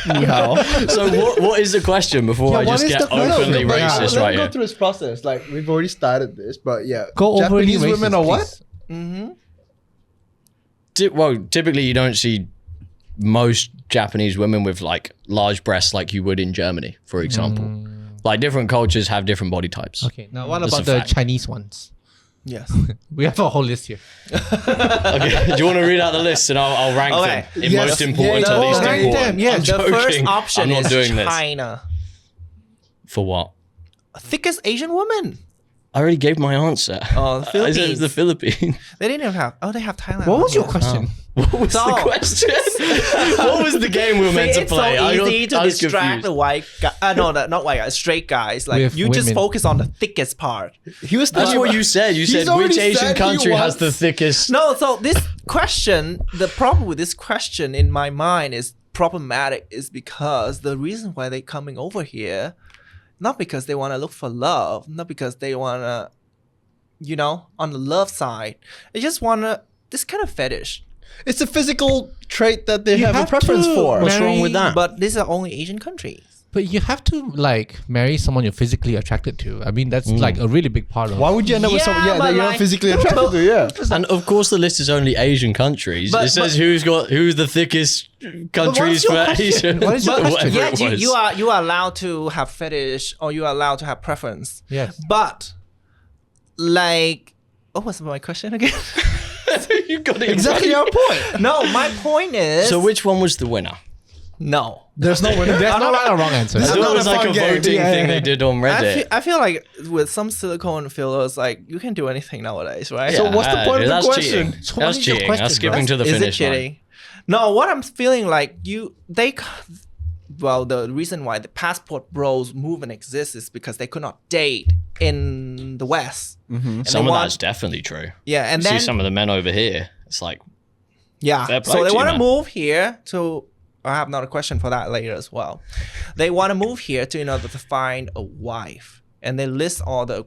So what is the question before Yeah, I what just is get the question? openly No, racist Let right me go here? through this process. Like we've already started this, but yeah. Go overly Japanese racist, women are what? please. Well, typically you don't see most Japanese women with like large breasts like you would in Germany, for example. Like different cultures have different body types. Okay, now what That's about a the fact. Chinese ones? yes. We have a whole list here. Okay, do you want to read out the list and I'll rank Okay. them in Yes. most important Yeah, to least rank important? them, yes. The I'm first joking. option I'm not is doing this. China. For what? Thickest Asian woman. I already gave my answer. Oh, the I said it was the Philippines. They didn't have. Oh, they have Thailand. What was your Yeah. question? What was So- the question? What was the game we were meant to It's play? so I got- easy to I was distract confused. the white guy. Not white guys, straight guys. Like With you just women. focus on the thickest part. He was That's thinking what about- you said. You He's said which already Asian said he country has wants- the thickest. No, so this question, the problem with this question in my mind is problematic is because the reason why they're coming over here, not because they want to look for love, not because they want to, on the love side, they just want to, this kind of fetish. It's a physical trait that they You have a have preference to for. What's wrong with that? But these are only Asian countries. But you have to like marry someone you're physically attracted to. I mean, that's like a really big part of. Why would you end up with Yeah, someone but that you're like- not physically attracted to? Yeah. And of course, the list is only Asian countries. But- it says who's the thickest countries your for question? Asian. What is your question? whatever Yeah, it was. you are allowed to have fetish or you are allowed to have preference. Yes. But like, what was my question again? You got it Exactly right. our point. No, my point is So which one was the winner? no. There's no winner. There's no right or wrong answer. I This is thought not it was a like fun a game. voting Yeah, thing yeah. they did on Reddit. I feel like with some silicone fillers, like you can do anything nowadays, right? So what's the point of the that's question? Cheating. So what That's is your cheating. question, That's skipping to the is it finish line. cheating? No, what I'm feeling like well, the reason why the passport bros movement exists is because they could not date in the West. And Some they of want- that's definitely true. Yeah, and You see then some of the men over here. It's like, yeah, Fair play so to they you, want to man. move here to. I have another question for that later as well. They want to move here to in order to find a wife, and they list all the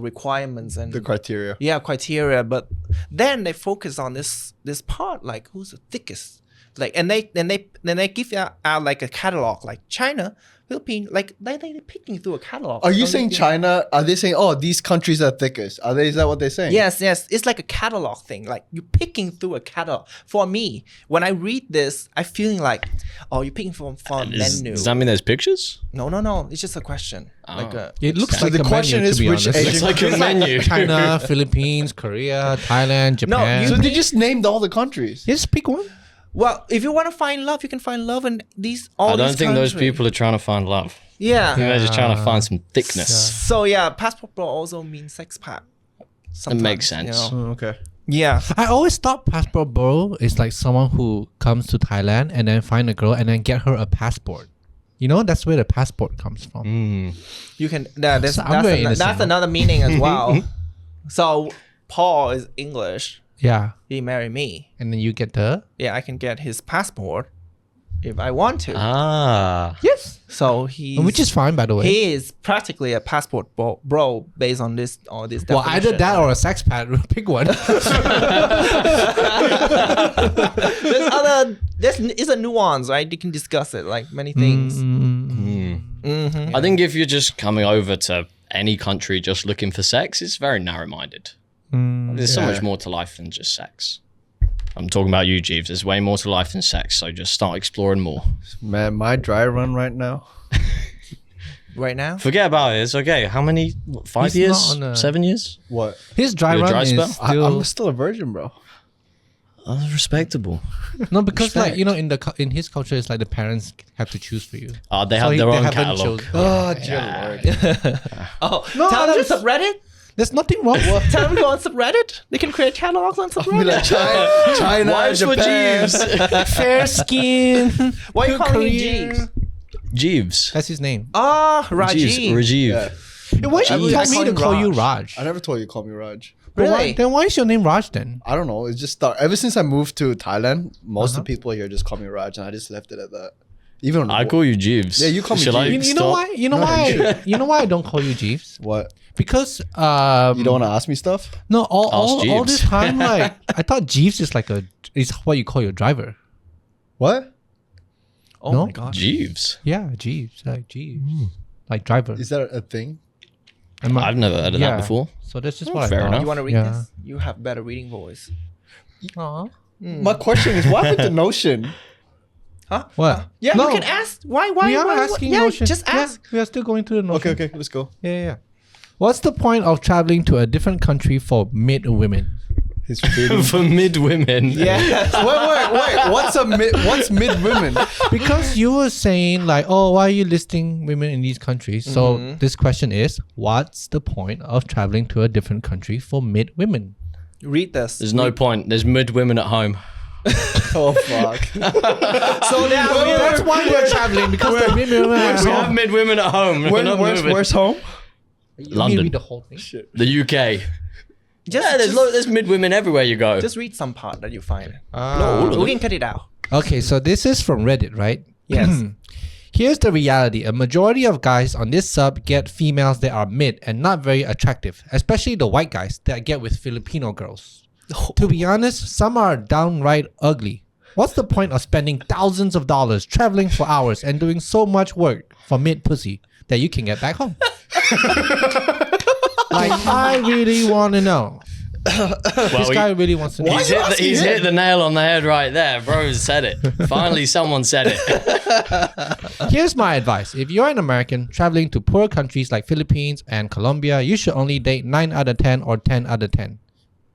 requirements and The criteria. criteria. But then they focus on this part, like who's the thickest. Like, and they give out like a catalog, like China, Philippines, like they picking through a catalog. Are you Don't saying think- China? Are they saying, oh, these countries are thickest? Is that what they're saying? Yes, it's like a catalog thing. Like you're picking through a catalog. For me, when I read this, I'm feeling like, oh, you're picking from a menu. Does that mean there's pictures? No. It's just a question. Like a, It looks So like the a question menu, is to be which honest. Asian It's like a menu. China, Philippines, Korea, Thailand, Japan. So they just named all the countries. Just pick one. well, if you want to find love, you can find love in I don't think those people are trying to find love. Yeah. They're just trying to find some thickness. So yeah, passport bro also means sex pack. It makes sense. Okay. Yeah. I always thought passport bro is like someone who comes to Thailand and then find a girl and then get her a passport. You know, that's where the passport comes from. You can. That's So I'm very innocent, that's no? another meaning as well. So Paul is English. Yeah. He married me. And then you get the... Yeah, I can get his passport if I want to. Ah. Yes. So he, Which is fine, by the way. he is practically a passport bro based on this Well, definition. either that or a sex pad. Pick one. There's is a nuance, right? You can discuss it like many things. I think if you're just coming over to any country just looking for sex, it's very narrow-minded. There's so much more to life than just sex. I'm talking about you, Jeeves. There's way more to life than sex, so just start exploring more. Man, my dry run right now. Right now, Forget about it. It's okay. How many? 5 He's years? not on a- 7 years? What? His dry Your run dry is spell? still... I'm still a virgin, bro. Oh, respectable. No, because like, Respect. you know, in his culture, it's like the parents have to choose for you. They So have their they own haven't catalog. chosen. Oh, dear Lord. oh, No, tell I'm them just- subreddit. There's nothing wrong with Tell them to go on subreddit. They can create catalogs on Be subreddit. like China, Wives for Japan. Jeeves. fair skin. Why you good calling me career. Jeeves? Jeeves. Uh, That's his name. Ah, Jeeves. Rajiv. Rajiv. Yeah. Why did you Jeez. tell I me call to him call you Raj. Raj? I never told you to call me Raj. But why, Really? then why is your name Raj then? I don't know. It's just start. Ever since I moved to Thailand, most of the people here just call me Raj, and I just left it at that. Even I call you Jeeves. Yeah, you call me Shall I Jeeves. You know stop? why? You know No, why? you You know why I don't call you Jeeves? what? Because You don't want to ask me stuff? no, Ask all Jeeves. this time, like I thought Jeeves is like is what you call your driver. What? Oh No? my god. Oh, Jeeves. Yeah, Jeeves, like Jeeves, like driver. Is that a thing? Am I- I've never heard of Yeah. that before. So that's just what I Fair thought. enough. You want to read Yeah. this? You have better reading voice. Aw. My question is, why with the notion? Huh? What? Yeah, No. you can ask. Why? We are why, asking yeah, Notion. just Yeah, ask. we are still going through the Notion. Okay, let's go. Yeah. What's the point of traveling to a different country for mid women? His freedom. For mid women. Yeah. wait. What's mid women? Because you were saying like, oh, why are you listing women in these countries? So this question is, what's the point of traveling to a different country for mid women? Read this. There's no point. There's mid women at home. Oh fuck. So now That's why we're traveling, because the mid women are We have mid women at home. We're not moving. where's home? London. read the whole thing. The UK. just, Yeah, there's mid women everywhere you go. just read some part that you find. all of We them. can cut it out. Okay, so this is from Reddit, right? Yes. Here's the reality. A majority of guys on this sub get females that are mid and not very attractive, especially the white guys that get with Filipino girls. To be honest, some are downright ugly. What's the point of spending thousands of dollars traveling for hours and doing so much work for mid pussy that you can get back home? Like, I really want to know. This guy really wants to know. He's hit the nail on the head right there. Bro said it. Finally, someone said it. Here's my advice. If you're an American traveling to poor countries like Philippines and Colombia, you should only date 9 out of 10 or 10 out of 10.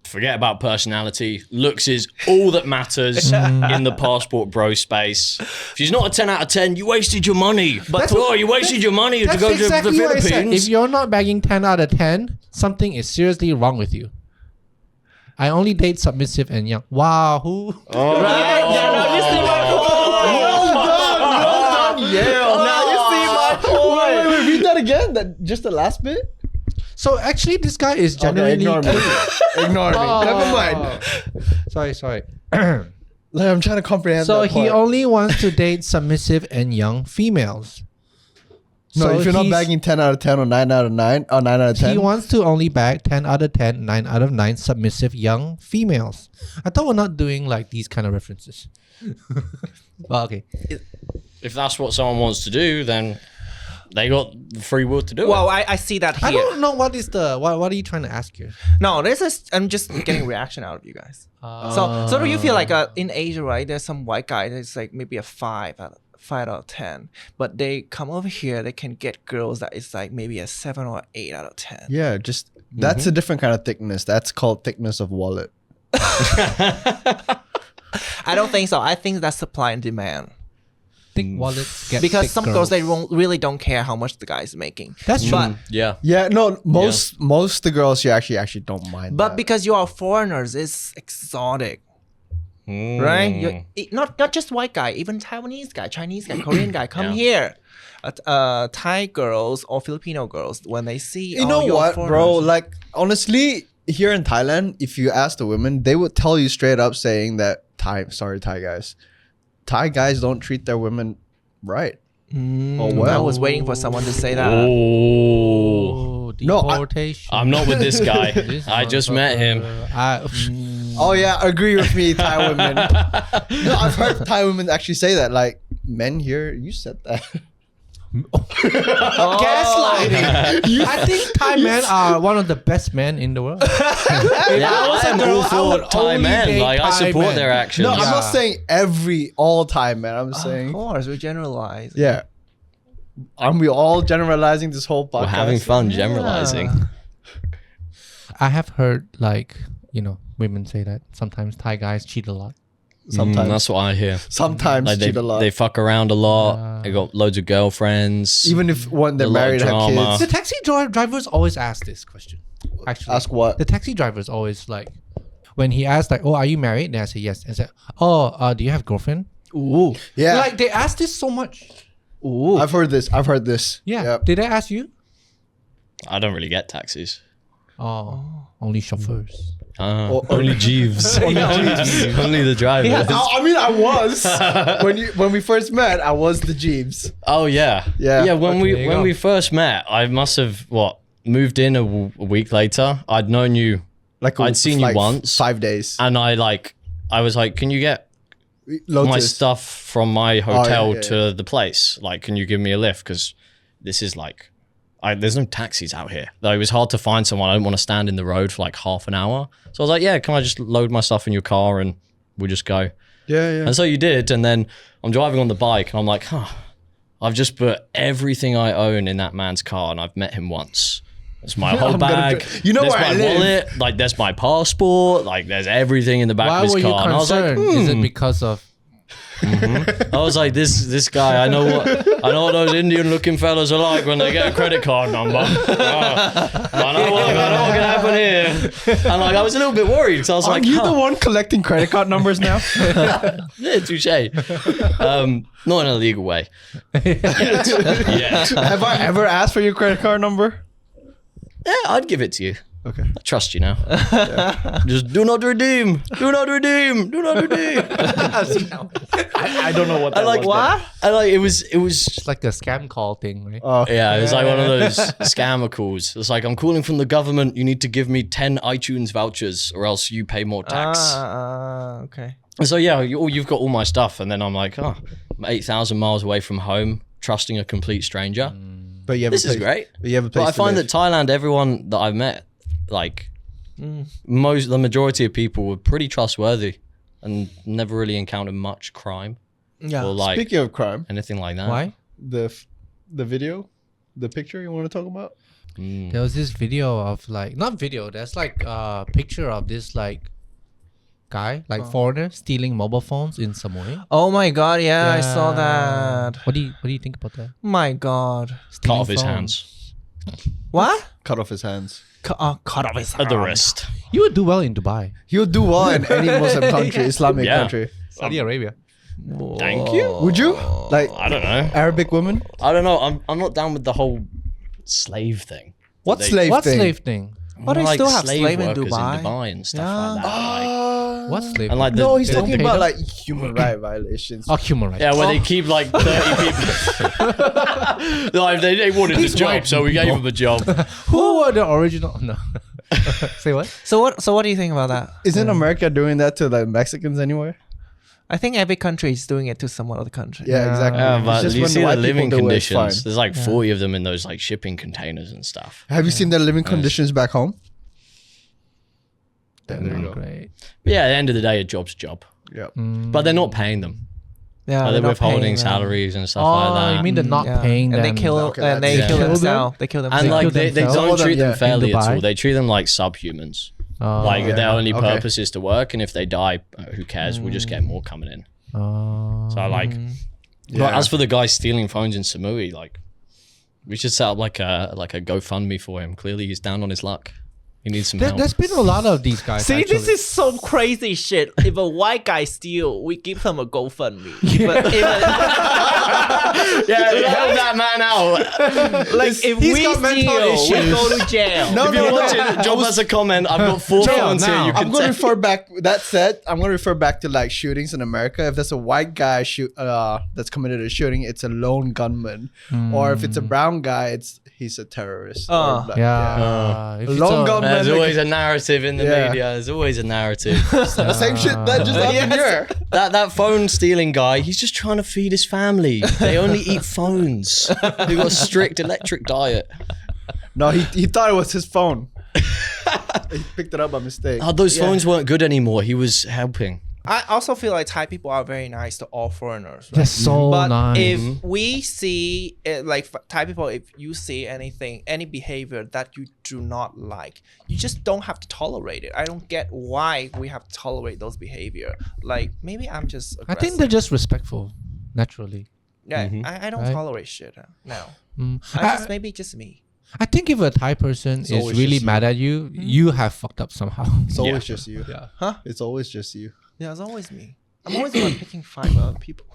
Forget about personality. Looks is all that matters in the passport bro space. If she's not a 10 out of 10, you wasted your money. But you wasted your money to go to the what I said. Philippines. If you're not bagging 10 out of 10, something is seriously wrong with you. I only date submissive and young. Wow, who? Wait, read that again. Just the last bit. So actually, this guy is Okay, genuinely. ignore me. Ignore me. Never mind. Sorry. Like, I'm trying to comprehend. So that he part. only wants to date submissive and young females. No, So if you're not he's- bagging 10 out of 10 or 9 out of 9 or 9 out of 10. He wants to only bag 10 out of 10, 9 out of 9 submissive young females. I thought we're not doing like these kind of references. Well, okay. If that's what someone wants to do, then they got the free will to do Well, it. I see that here. I don't know what is the what are you trying to ask here? No, this is I'm just getting reaction out of you guys. So do you feel like in Asia, right? There's some white guy that's like maybe a 5 out of 10, but they come over here, they can get girls that is like maybe a 7 or 8 out of 10. Yeah, just that's a different kind of thickness. That's called thickness of wallet. I don't think so. I think that's supply and demand. Thick wallets get Because thick some girls they really don't care how much the guy is making. That's true. But Yeah. Yeah, no, most the girls here actually don't mind. but that. because you are foreigners, it's exotic. Mm. Right? Not just white guy, even Taiwanese guy, Chinese guy, Korean guy come here. Thai girls or Filipino girls when they see You know you're what, bro? foreigners. Like honestly, here in Thailand, if you ask the women, they would tell you straight up saying that Thai guys don't treat their women right. Oh I well. was waiting for someone to say that. Oh. Oh, No, I- deportation. I'm not with this guy. This I just met him. motherfucker. Oh yeah, agree with me, Thai women. No, I've heard Thai women actually say that. Like men here, you said that. Gaslighting. I think Thai men are one of the best men in the world. Yeah, I am all I for would Thai only men. date Like I Thai support men. their actions. No, I'm not Yeah. saying all time, man. I'm Of saying course, we generalize. yeah. Aren't we all generalizing this whole podcast? We're having fun generalizing. I have heard women say that sometimes Thai guys cheat a lot. Sometimes, That's what I hear. sometimes Like cheat a lot. they fuck around a lot. Yeah. They got loads of girlfriends. Even if when they're a lot of married, have drama. kids. The taxi drivers always ask this question. Actually, Ask what? the taxi drivers always like when he asks like, "Oh, are you married?" Then I say yes, and say, "Oh, do you have girlfriend?" Ooh. Yeah, Like they ask this so much. Ooh. I've heard this. Yeah. Yep. Did I ask you? I don't really get taxis. Oh, only chauffeurs. Only Jeeves. Only the drivers. I mean, I was when we first met. I was the Jeeves. Oh yeah, Yeah. yeah. When Okay, there you when go. we first met, I must have moved in a week later. I'd known you, Like I'd seen you like once. 5 days. and I was like, "Can you get Lotus. my stuff from my hotel yeah, to the place? Like, can you give me a lift? Because this is like, there's no taxis out here. Though it was hard to find someone. I didn't want to stand in the road for like half an hour. So I was like, yeah, can I just load my stuff in your car and we'll just go? Yeah. And so you did. And then I'm driving on the bike and I'm like, I've just put everything I own in that man's car and I've met him once. It's my whole I'm gonna bag. you know there's where I my live. wallet. Like there's my passport. Like there's everything in the back Why of his were you car. And I was like, concerned? Is it because of? I was like, this guy. I know what those Indian looking fellas are like when they get a credit card number. I know what can happen here. And like I was a little bit worried because I was Are like, you the one collecting credit card numbers now? yeah, touche. Not in a legal way. Yeah, Have I ever asked for your credit card number? I'd give it to you. Okay. I trust you now. Just do not redeem. Do not redeem. Do not redeem. I don't know what I like What? I like it was It's like a scam call thing, right? yeah, it was like one of those scammer calls. It's like, I'm calling from the government. You need to give me 10 iTunes vouchers or else you pay more tax. Okay. And so, yeah, you've got all my stuff. And then I'm like, I'm 8,000 miles away from home, trusting a complete stranger. But you have This a is place, great. But you have a But place I to find live. that Thailand, everyone that I've met, like, the majority of people were pretty trustworthy and never really encountered much crime Yeah. or like Speaking of crime, anything like that. Why? the video, the picture you want to talk about? There was this video of like not video. There's like a picture of this like guy, like foreigner, stealing mobile phones in Samui. Oh my god, yeah, I saw that. What do you think about that? My god. Cut Stealing off his phones. hands What? Cut off his hands. Cut off his at the hand. wrist. You would do well in Dubai, He'll do well in any Muslim country, Islamic Yeah. country. Saudi Arabia. Thank you. Would you? Like I don't know. Arabic women? I don't know. I'm not down with the whole slave thing. What They- slave What thing? slave thing? But they still have slave in workers Dubai. and stuff like that. Like, What slave? and like the, No, he's They don't talking pay about them? like human right violations. Oh, human rights. yeah, where they keep like 30 people. Like, they wanted this job, so we gave them a job. Who were the original? No. Say what? So what do you think about that? Isn't America doing that to like Mexicans anyway? I think every country is doing it to some other country. Yeah, exactly. Yeah, It's but just you when see the white people living do it, it's conditions. fine. There's like 40 of them in those like shipping containers and stuff. Have you seen their living conditions back home? They're there you not go. great. But yeah, at the end of the day, a job's a job. Yeah. But they're not paying them. Yeah, Like, they're they're not paying withholding them. salaries and stuff Oh, like that. you mean they're not Yeah. paying and them? they kill Okay, and they that's- kill Yeah. themselves. They kill themselves. and like kill they themselves? don't treat them Yeah. fairly In at all. Dubai? They treat them like subhumans. Oh, Like yeah. their only Okay. purpose is to work, and if they die, who cares? We'll just get more coming in. oh. So like, Yeah. but as for the guy stealing phones in Samui, like, we should set up like a GoFundMe for him. Clearly, he's down on his luck. He needs some help. There's been a lot of these guys. See, this actually. is so crazy shit. If a white guy steal, we give him a GoFundMe. But if yeah, help that man out. if he's we got mental steal, we issues. go to jail. No, If you're watching, drop us a comment. I've got 4 Jail phones here. now. You I'm can going to take. refer back. That said, I'm going to refer back to like shootings in America. If there's a white guy that's committed a shooting, it's a lone gunman, or if it's a brown guy, he's a terrorist. Or black- Yeah. If it's Long a- gun- There's Man, always a narrative in the Yeah. media. There's always a narrative. The same shit that just happened here. that phone stealing guy, he's just trying to feed his family. They only eat phones. They've got a strict electric diet. No, he thought it was his phone. He picked it up by mistake. Oh, those phones weren't good anymore. He was helping. I also feel like Thai people are very nice to all foreigners. They're so But nice. if we see, like Thai people, if you see anything, any behavior that you do not like, you just don't have to tolerate it. I don't get why we have to tolerate those behavior. Like maybe I'm just. I Aggressive. think they're just respectful, naturally. Yeah, I don't Right? tolerate shit now. Mm. Maybe just me. I think if a Thai person is always really just mad at you, you have fucked up somehow. It's always just you. Yeah. Huh? It's always just you. Yeah, it's always me. I'm always the one picking fight with other people.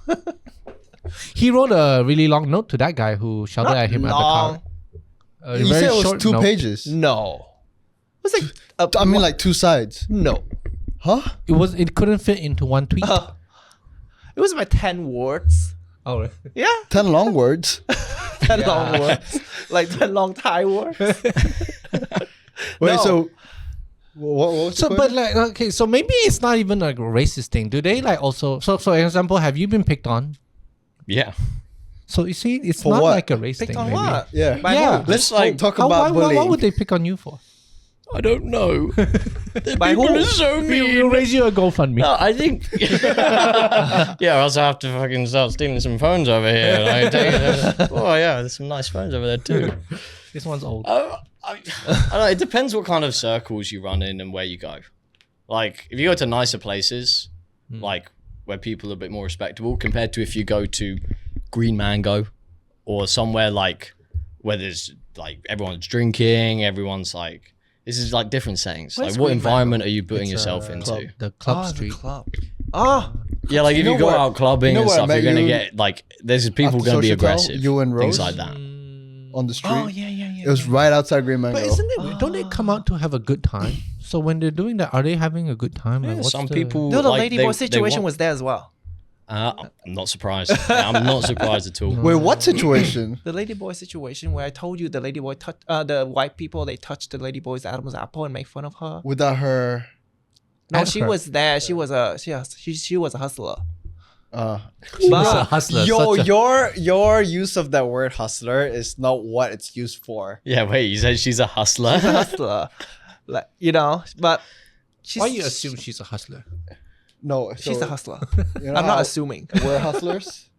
He wrote a really long note to that guy who shouted Not at him long. at the car. A You very said it was short 2 note. pages. No. It was like I mean, like 2 sides. no. Huh? It couldn't fit into one tweet. It was about 10 words. Oh, really? Yeah. 10 long words. 10 long words. Like 10 long Thai words. Wait, No. so what was So, the but question? like, okay, so maybe it's not even like a racist thing. Do they like also? So, for example, have you been picked on? Yeah. So you see, it's For not what? like a race Picked thing. on maybe. what? Yeah. By Yeah. who? Let's like- talk How, about why bullying. would they pick on you for? I don't know. By who? People are so We'll mean. raise you a GoFundMe. No, I think. Yeah, I also have to fucking start stealing some phones over here. Like, oh yeah, there's some nice phones over there too. This one's old. I don't know. It depends what kind of circles you run in and where you go. Like, if you go to nicer places, like where people are a bit more respectable, compared to if you go to Green Mango or somewhere like where there's like everyone's drinking, everyone's like, this is like different settings. Where's Like, what Green environment are you putting It's yourself a into? The club the street. club. Oh, Yeah, like if You you know go where- out clubbing you know and where I stuff, you're met gonna you get like there's people After gonna be social call, aggressive, you and things Rose? like that. On the street. oh yeah, yeah, yeah. It was right outside Green Mango. But isn't it? Don't they come out to have a good time? So when they're doing that, are they having a good time? Like, Yeah, what's some the- people. No, the like, ladyboy they situation want- was there as well. I'm not surprised. Yeah, I'm not surprised at all. Wait, what situation? The ladyboy situation where I told you the ladyboy touched the white people, they touched the ladyboy's Adam's apple and made fun of her. Without her. No, At she her. was there. She was a she was a hustler. He's a But hustler. Yo, such a- your use of that word hustler is not what it's used for. Yeah, wait. You said she's a hustler. she's a hustler, like but she's Why you assume she's a hustler? No, she's so, a hustler? you know I'm how not assuming. We're hustlers.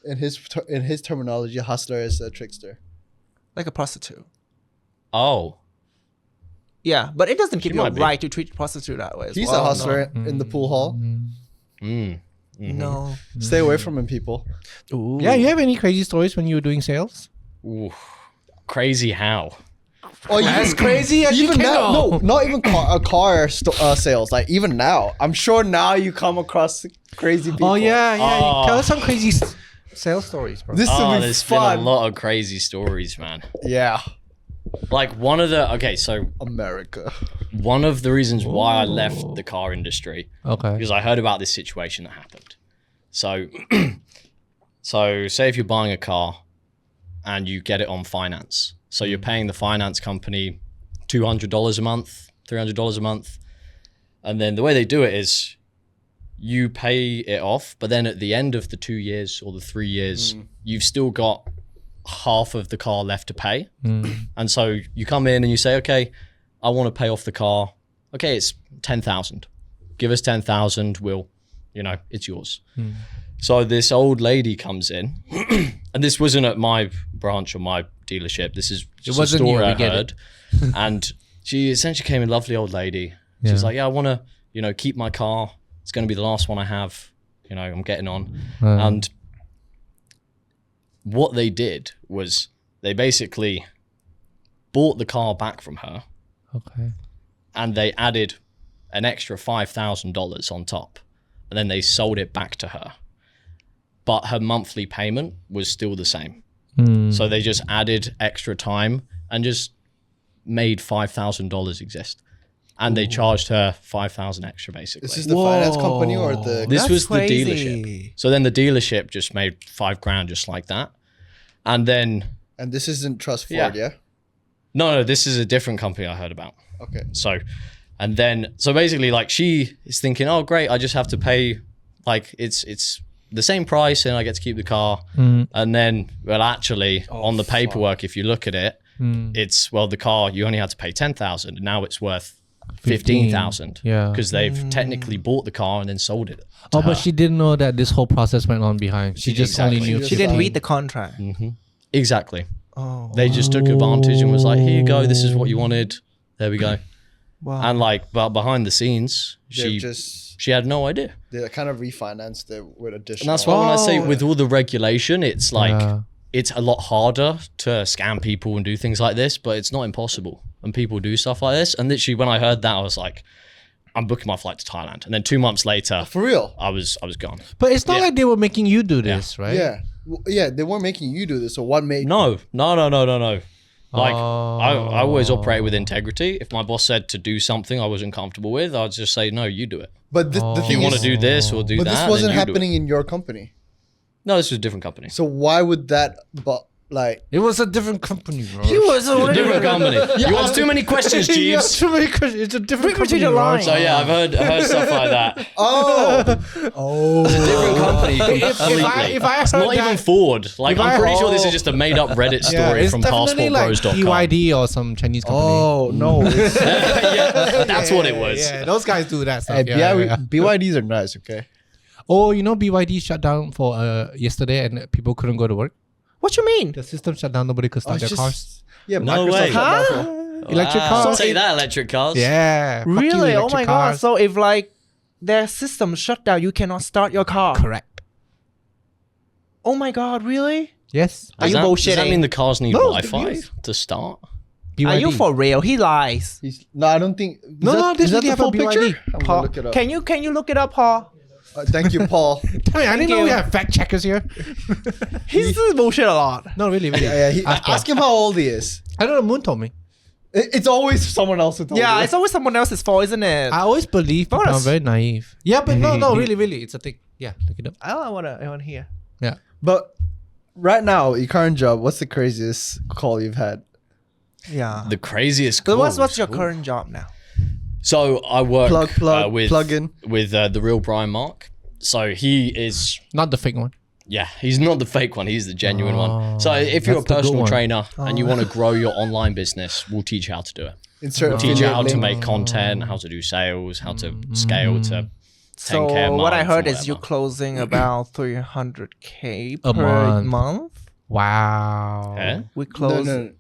In his terminology, hustler is a trickster. Like a prostitute. Oh, Yeah, but it doesn't give you a might be. right to treat prostitute that way. As He's well. a hustler in the pool hall. No. Stay away from him, people. Ooh. Yeah, you have any crazy stories when you were doing sales? ooh. Crazy how? Oh, As crazy as you even can now, go. no, not even car sales. Like even now, I'm sure now you come across crazy people. Oh yeah, yeah. Oh. Tell us some crazy sales stories, bro. This Oh, will be there's been fun. a lot of crazy stories, man. Yeah, Like one of America. one of the reasons why I left the car industry Okay. because I heard about this situation that happened. So, so say if you're buying a car and you get it on finance, so you're paying the finance company $200 a month, $300 a month, and then the way they do it is you pay it off, but then at the end of the 2 years or the 3 years, you've still got half of the car left to pay. And so you come in and you say, okay, I want to pay off the car. Okay, it's 10,000. Give us 10,000. We'll, it's yours. So this old lady comes in, and this wasn't at my branch or my dealership. This is just a wasn't you, story we I get heard. And she essentially came in, lovely old lady. She's like, yeah, I want to, keep my car. It's going to be the last one I have. I'm getting on. And what they did was they basically bought the car back from her. Okay. And they added an extra $5,000 on top. And then they sold it back to her. But her monthly payment was still the same. So they just added extra time and just made $5,000 exist. And they charged her $5,000 extra, basically. Is this the finance company or the? This was the crazy. dealership. So then the dealership just made $5,000 just like that. And then... And this isn't Trust Ford, yeah? No, this is a different company I heard about. Okay. So basically, like, she is thinking, oh, great, I just have to pay, like, it's the same price and I get to keep the car. And then, well, actually, on the paperwork, if you look at it, it's, well, the car, you only had to pay 10,000 and now it's worth 15,000. Yeah. Because they've technically bought the car and then sold it. Oh, but she didn't know that this whole process went on behind. She just only Exactly. knew. She didn't read the contract. Exactly. Oh, They just took advantage and was like, here you go, this is what you wanted. There we go. wow. And like, but behind the scenes, They've she had no idea. they kind of refinanced it with additional. And that's why when I say with all the regulation, it's like, Yeah. it's a lot harder to scam people and do things like this, but it's not impossible. And people do stuff like this. And literally when I heard that, I was like, I'm booking my flight to Thailand. And then 2 months later, For real? I was gone. But it's not Yeah. like they were making you do this, right? Yeah. Yeah, they weren't making you do this. So what made? No. Like, I always operate with integrity. If my boss said to do something I wasn't comfortable with, I'd just say, no, you do it. But the If you thing want to is, do this or do but that, this then wasn't you do it. happening in your company. No, this was a different company. So why would that? But like, It was a different company, bro. He was It's a different company. You ask too many questions, Yeah, Jeeves. too many questions. It's a different Read between company, the bro. lines. So yeah, I've heard stuff like that. oh, Different company if completely. I It's heard not even that- Ford. Like, if I'm I- pretty sure this is just a made up Reddit story it's from definitely like passportbros.com. BYD or some Chinese company. oh no. It's, Yeah, that's what it was. Yeah, those guys do that stuff. hey, yeah. BYDs are nice. Okay. Oh, BYD shut down for yesterday and people couldn't go to work. What you mean? The system shut down. Nobody could Oh, start it's their cars. Yeah, No Microsoft way. shut down for- Electric Wow. cars. Say that, electric cars. Yeah. fuck you, Really? Oh electric my god. cars. So if like their system shut down, you cannot start your car. Correct. Oh my god, really? Yes. Are you Does that bullshitting? mean the cars need No, it's the Wi-Fi news. to start? BYD. Are you for real? He lies. No, I don't think. No, this is that really the full happened, picture? BYD. I'm gonna Paul, look it up. can you look it up, Paul? Thank you, Paul. I didn't know you. we have fact checkers here. He's this bullshit a lot. No, really. Ask him how old he is. I don't know. Moon told me. It's always someone else who told Yeah, you. it's always someone else's fault, isn't it? I always believe people are Bonus. very naive. Yeah, but no, really, it's a thing. Yeah, look it up. I wanna hear. Yeah. But right now, your current job, what's the craziest call you've had? Yeah. The craziest So calls. what's your Ooh. current job now? So I work Plug in. with the real Brian Mark. So he is, Not the fake one. yeah, he's not the fake one. He's the genuine one. So if you're a that's the good personal one. trainer and you want to grow your online business, we'll teach you how to do it. Insert Teach you how to affiliate link. make content, how to do sales, how to scale to 10K So a what I month heard or is you're whatever. closing about 300K A per month. month. Wow. Eh? We close. no.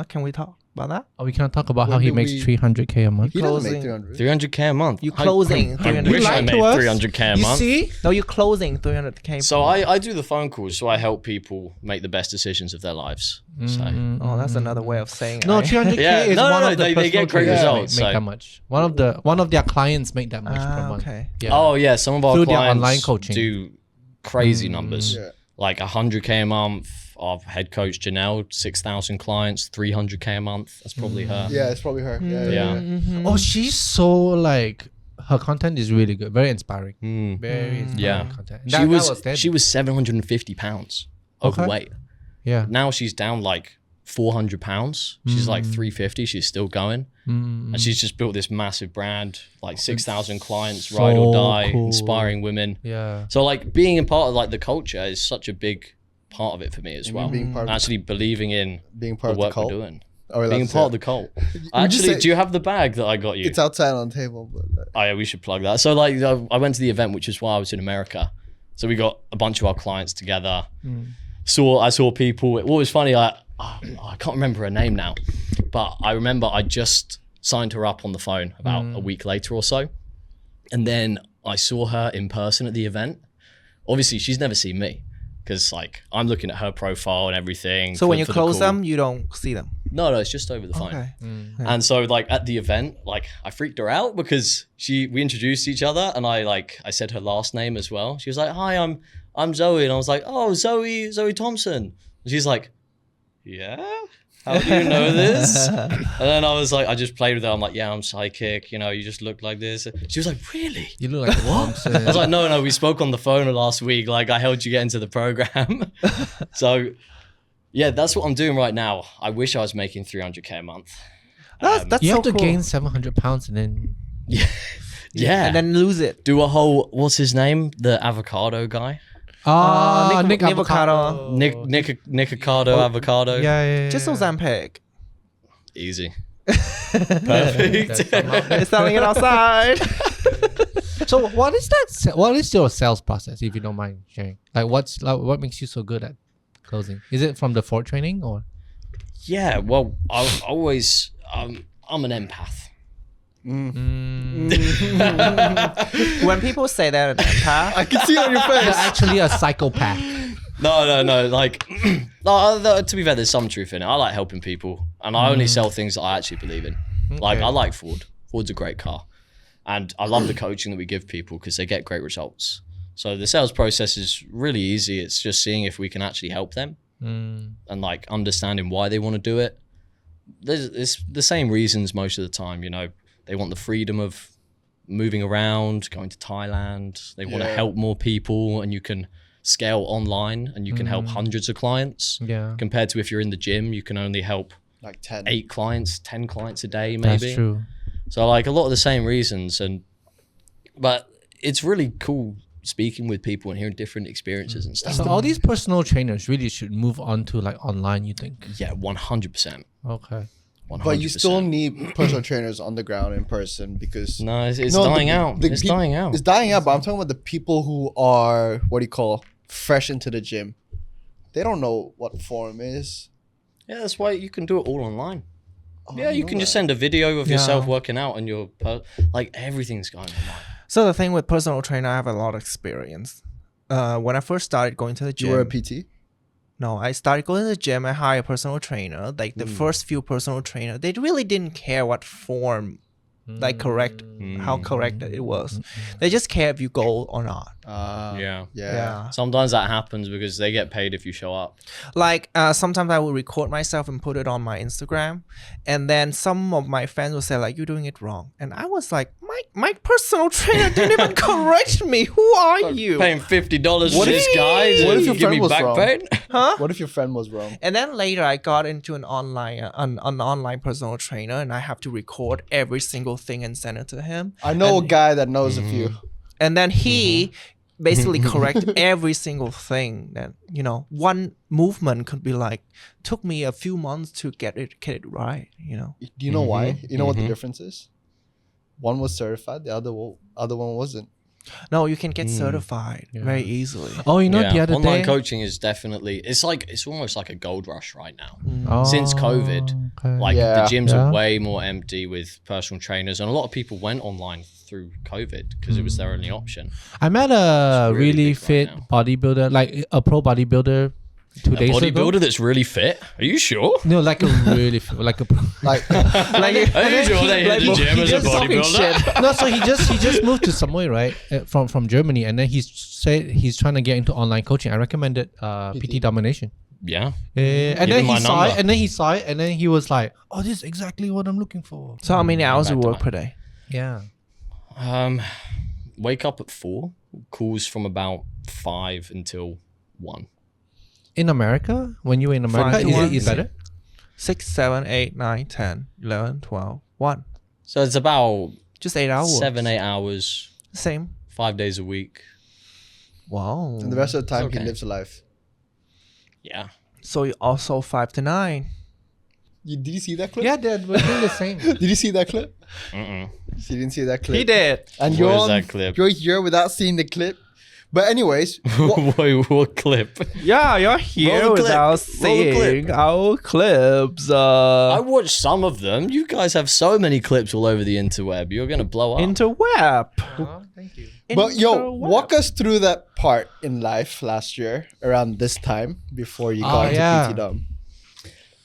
Can we talk about that? Oh, we cannot talk about When how he do makes we- 300K a month. He doesn't make Closing. 300. 300K a month. You closing I 300K. wish I lied made to us. 300K a You month. see? No, you're closing 300K. So I do the phone calls, so I help people make the best decisions of their lives. So Oh, that's another way of saying. No, it. 300K Yeah, is no, one no, of the they personal get great trainers results, Make so- that much. One of their clients make that much per month. Okay. Yeah. oh yeah, some of our Through their clients online coaching. do crazy numbers. Yeah. Like 100K a month. Our head coach Janelle, 6,000 clients, 300K a month. That's probably her. Yeah, it's probably her. Yeah. Oh, she's so like her content is really good, very inspiring, Mm. very inspiring Yeah. content. She That was steady. she was 750 pounds Okay. overweight. yeah. Now she's down like £400. She's like 350. She's still going. And she's just built this massive brand, like 6,000 clients, ride or die, cool. inspiring women. Yeah. So like being a part of like the culture is such a big part of it for me as well. being part of- Actually believing in Being the part of the work we're cult. doing. Are we allowed Being to part say of the it? cult. you Actually, say- do you have the bag that I got you? It's outside on the table, but Oh yeah, we should plug that. So like I went to the event, which is why I was in America. So we got a bunch of our clients together. I saw people. What was funny, I can't remember her name now, but I remember I just signed her up on the phone about a week later or so. And then I saw her in person at the event. Obviously, she's never seen me because like I'm looking at her profile and everything. So when you for the close call. them, you don't see them. No, it's just over the phone. Okay. And so like at the event, like I freaked her out because we introduced each other and I said her last name as well. She was like, "Hi, I'm Zoe." And I was like, "Oh, Zoe Thompson." And she's like, "Yeah? How do you know this?" And then I was like, I just played with her. I'm like, "Yeah, I'm psychic. You know, you just look like this." She was like, "Really?" You look like Thompson. I was like, no, we spoke on the phone last week. Like I helped you get into the program. So yeah, that's what I'm doing right now. I wish I was making 300K a month. That's you so have to cool. gain 700 pounds and then Yeah. And then lose it. Do a whole, what's his name? The avocado guy? Nick Avocado. Nick Avocado. Yeah. Just Ozempic. Easy. Perfect. Perfect. It's selling it outside. So what is that? What is your sales process, if you don't mind sharing? Like what makes you so good at closing? Is it from the Ford training or? Yeah, well, I've always, I'm an empath. When people say that, an empath, I can see it on your You're face. actually a psychopath. No. Like, no, to be fair, there's some truth in it. I like helping people, and I only sell things that I actually believe in. Like, Okay. I like Ford. Ford's a great car, and I love the coaching that we give people because they get great results. So the sales process is really easy. It's just seeing if we can actually help them and like understanding why they want to do it. It's the same reasons most of the time. You know, they want the freedom of moving around, going to Thailand. They want to Yeah. help more people, and you can scale online and you can help hundreds of clients. Yeah, Compared to if you're in the gym, you can only help Like 10. 8 clients, 10 clients a day, maybe. that's true. So like a lot of the same reasons, but it's really cool speaking with people and hearing different experiences and stuff. So all these personal trainers really should move on to like online, you think? Yeah, 100%. Okay. 100%. But you still need personal trainers on the ground in person because No, it's No, dying out. It's dying out. It's dying out, but I'm talking about the people who are fresh into the gym. They don't know what form is. Yeah, that's why you can do it all online. Oh, Yeah, I you know can just that. send a video of yourself Yeah. working out and like everything's going online. So the thing with personal trainer, I have a lot of experience. When I first started going to the gym, You were a PT. no, I started going to the gym. I hired a personal trainer. Like the first few personal trainer, they really didn't care what form, like correct, how correct it was. They just care if you go or not. Yeah. Yeah. Sometimes that happens because they get paid if you show up. Like sometimes I will record myself and put it on my Instagram, and then some of my friends will say like, "You're doing it wrong," and I was like, "My personal trainer didn't even correct me. Who are you?" Paying $50 for What if- this guy what to if your give friend me was back wrong? pain? Huh? What if your friend was wrong? And then later I got into an online personal trainer, and I have to record every single thing and send it to him. I know a guy that knows a few. And then he basically correct every single thing that, you know, one movement could be like, took me a few months to get it right, you know. Do you know why? You know what the difference is? One was certified, the other one wasn't. No, you can get certified very easily. Oh, you know, Yeah, the other online day. coaching is definitely, it's almost like a gold rush right now. Oh, Since COVID, okay. Like Yeah. the gyms Yeah. are way more empty with personal trainers, and a lot of people went online through COVID because it was their only option. I met a It's really really big right fit now. bodybuilder, like a pro bodybuilder, 2 A days ago. bodybuilder that's really fit? Are you sure? No, like a really fit, like a. Like Like, Are you sure they hit the gym he as a just talking bodybuilder? No, so he just moved to Samoy, right? From Germany, and then he said he's trying to get into online coaching. I recommended PT Domination. Yeah. And Give then him he my saw it, number. and then he was like, "Oh, this is exactly what I'm looking for." So how many hours you Back to work mine. per day? Yeah. Wake up at 4. Calls from about 5 until 1. In America, when you were in America, 5 to is 1. it better? 6, 7, 8, 9, 10, 11, 12, 1. So it's about Just 8 hours. 7-8 hours, Same. 5 days a week. Wow. And the rest of the time okay. he lives a life. Yeah. So you also 5 to 9. Did you see that clip? Yeah, we're doing the same. Did you see that clip? Mm-mm. So you didn't see that clip. He did. And What you're is on, that clip? You're here without seeing the clip. But anyways, what, Wait, what clip? Yeah, you're here Roll the clip. without Roll the clip. seeing our clips. I watched some of them. You guys have so many clips all over the interweb. You're gonna blow up. Interweb. Thank you. but yo, Interweb. walk us through that part in life last year around this time before you got into yeah. PT Dom.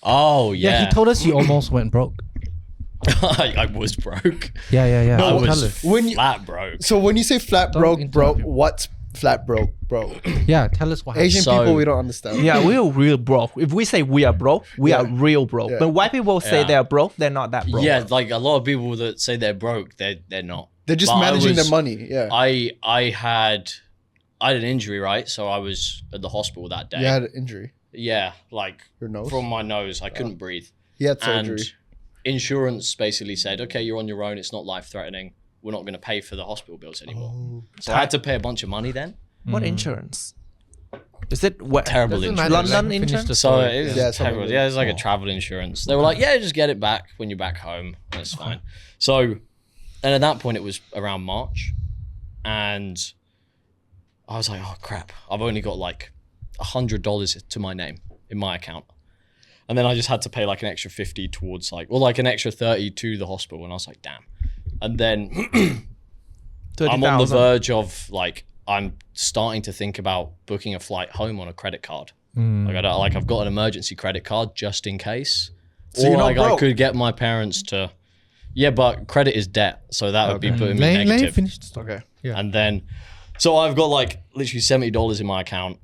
Oh Yeah, yeah. he told us you almost went broke. I was broke. Yeah. I Tell was us. When you- flat broke. So when you say flat Don't broke, bro, interrupt him. what's flat broke, bro? Yeah, tell us what happened. Asian So- people, we don't understand. Yeah, we are real broke. If we say we are broke, we Yeah. are real broke. Yeah. But white people say Yeah. they're broke, they're not that broke. Yeah, like a lot of people that say they're broke, they're not. They're just But I managing was- their money. Yeah. I had an injury, right? So I was at the hospital that day. You had an injury. Yeah, like Your nose? from my nose, I couldn't breathe. He had And surgery. insurance basically said, okay, you're on your own. It's not life threatening. We're not going to pay for the hospital bills anymore. Oh. So I had to pay a bunch of money then. What insurance? Is it what? Terrible Doesn't insurance. matter, London let me finish insurance? the So story. it was Yeah, terrible. something Yeah, it's like a Oh. travel insurance. They were like, yeah, just get it back when you're back home. That's fine. So, and at that point, it was around March. And I was like, oh, crap. I've only got like $100 to my name in my account. And then I just had to pay like an extra 50 towards like, or like an extra 30 to the hospital. And I was like, damn. And then I'm on the 30,000. verge of like, I'm starting to think about booking a flight home on a credit card. Like I've got an emergency credit card just in case. So you're or not like I broke? could get my parents to. Yeah, but credit is debt, so that would be putting me Let me negative. finish the story. Okay. Yeah. And then, so I've got like literally $70 in my account,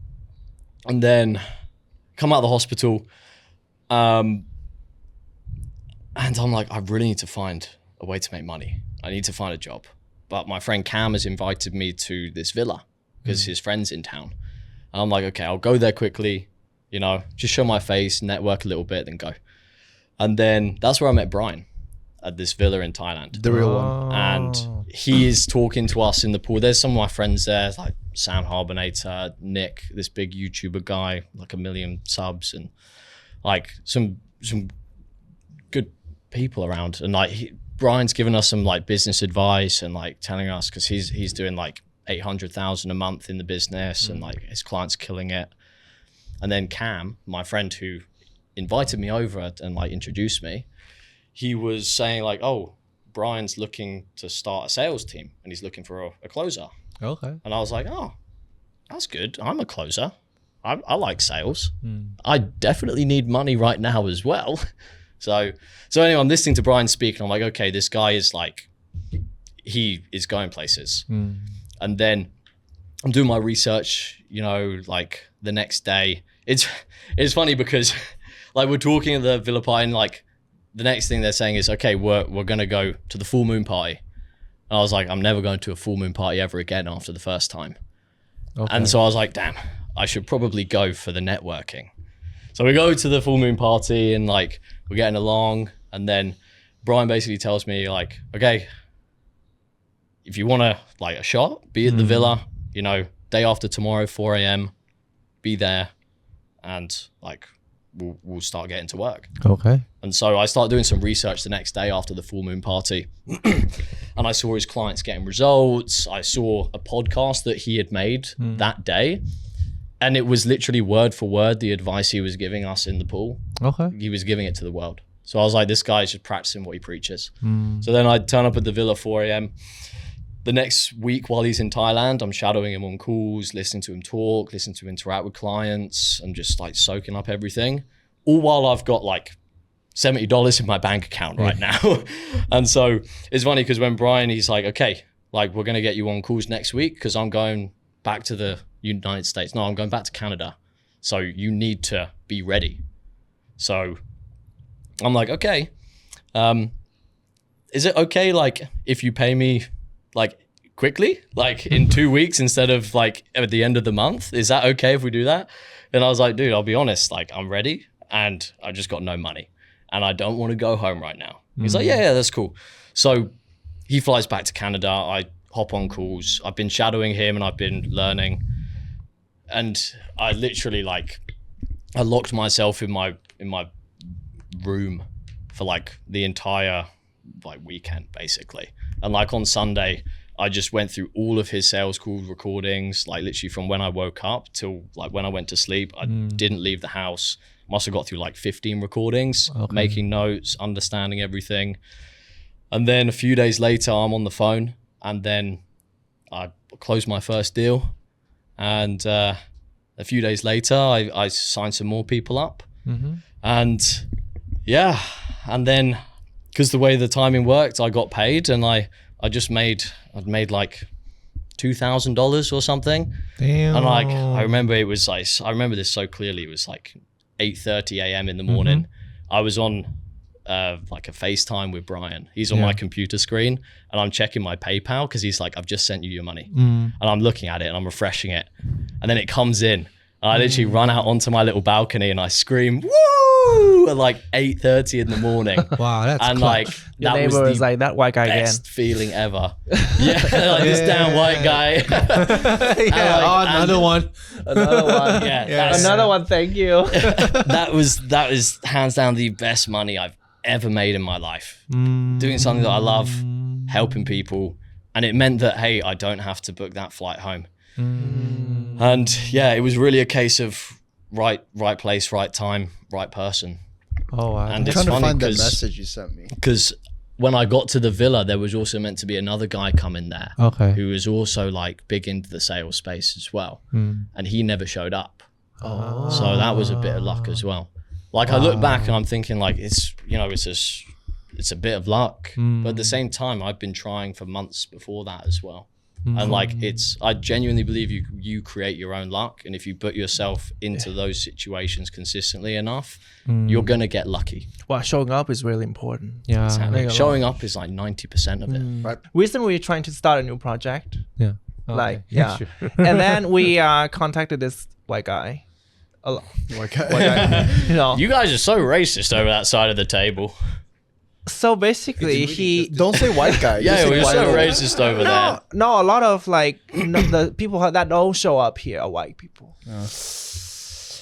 and then come out of the hospital, and I'm like, I really need to find a way to make money. I need to find a job. But my friend Cam has invited me to this villa because his friend's in town. And I'm like, okay, I'll go there quickly, just show my face, network a little bit, then go. And then that's where I met Brian at this villa in Thailand. The real one. And he is talking to us in the pool. There's some of my friends there, like Sam Harbonator, Nick, this big YouTuber guy, like 1 million subs, and like some good people around. And like Brian's giving us some like business advice and like telling us, because he's doing like 800,000 a month in the business and like his clients killing it. And then Cam, my friend who invited me over and like introduced me, he was saying like, oh, Brian's looking to start a sales team and he's looking for a closer. Okay. And I was like, oh, that's good. I'm a closer. I like sales. I definitely need money right now as well. So anyway, I'm listening to Brian speak and I'm like, okay, this guy is like, he is going places. And then I'm doing my research, like the next day. It's funny because like we're talking at the Villa Party and like the next thing they're saying is, okay, we're going to go to the full moon party. And I was like, I'm never going to a full moon party ever again after the first time. Okay. And so I was like, damn, I should probably go for the networking. So we go to the full moon party and like we're getting along. And then Brian basically tells me like, okay, if you want like a shot, be at the villa, day after tomorrow, 4 a.m., be there and like we'll start getting to work. Okay. And so I started doing some research the next day after the full moon party. And I saw his clients getting results. I saw a podcast that he had made that day. And it was literally word for word the advice he was giving us in the pool. Okay. He was giving it to the world. So I was like, this guy's just practicing what he preaches. So then I'd turn up at the villa 4 a.m. The next week while he's in Thailand, I'm shadowing him on calls, listening to him talk, listening to him interact with clients. I'm just like soaking up everything. All while I've got like $70 in my bank account right now. And so it's funny because when Brian, he's like, okay, like we're going to get you on calls next week because I'm going back to the United States. No, I'm going back to Canada. So you need to be ready. So I'm like, okay, is it okay like if you pay me like quickly, like in 2 weeks instead of like at the end of the month? Is that okay if we do that? And I was like, dude, I'll be honest, like I'm ready and I just got no money. and I don't want to go home right now. He's like, yeah, that's cool. So he flies back to Canada. I hop on calls. I've been shadowing him and I've been learning. And I literally I locked myself in my room for like the entire weekend basically. And like on Sunday, I just went through all of his sales call recordings, like literally from when I woke up till like when I went to sleep. I didn't leave the house. Must have got through like 15 recordings, making notes, understanding everything. And then a few days later, I'm on the phone, and then I closed my first deal. And a few days later, I signed some more people up. And yeah, and then because the way the timing worked, I got paid, and I'd made like $2,000 or something. Damn. And like I remember this so clearly. It was like 8:30 a.m. in the morning. I was on like a FaceTime with Brian. He's on my computer screen, and I'm checking my PayPal because he's like, I've just sent you your money. And I'm looking at it and I'm refreshing it, and then it comes in. And I literally run out onto my little balcony and I scream, woo, at like 8:30 in the morning. Wow, that's And clutch. like Your that neighbor was is the like that white guy again. best feeling ever. Yeah, like this damn white guy. Another one. Another one. Yeah, that's- Another one. Thank you. that was hands down the best money I've ever made in my life. Doing something that I love, helping people, and it meant that hey, I don't have to book that flight home. And yeah, it was really a case of right place, right time, right person. Oh, wow. And I'm it's trying to funny find that 'cause- message you sent me. because when I got to the villa, there was also meant to be another guy coming there Okay. who was also like big into the sales space as well, and he never showed up. So that was a bit of luck as well. Like I look back and I'm thinking like it's a bit of luck, but at the same time I've been trying for months before that as well. And like I genuinely believe you create your own luck, and if you put yourself into those situations consistently enough, you're gonna get lucky. Well, showing up is really important. Yeah. Like a lot. Showing up is like 90% of it. Right. Recently, we're trying to start a new project. Yeah. Like, yeah. Sure. And then we contacted this white guy. White guy. White guy. You know. You guys are so racist over that side of the table. So basically, he Don't say white guy. Yeah, Just say we're white so guy. racist over there. no, a lot of like the people that don't show up here are white people.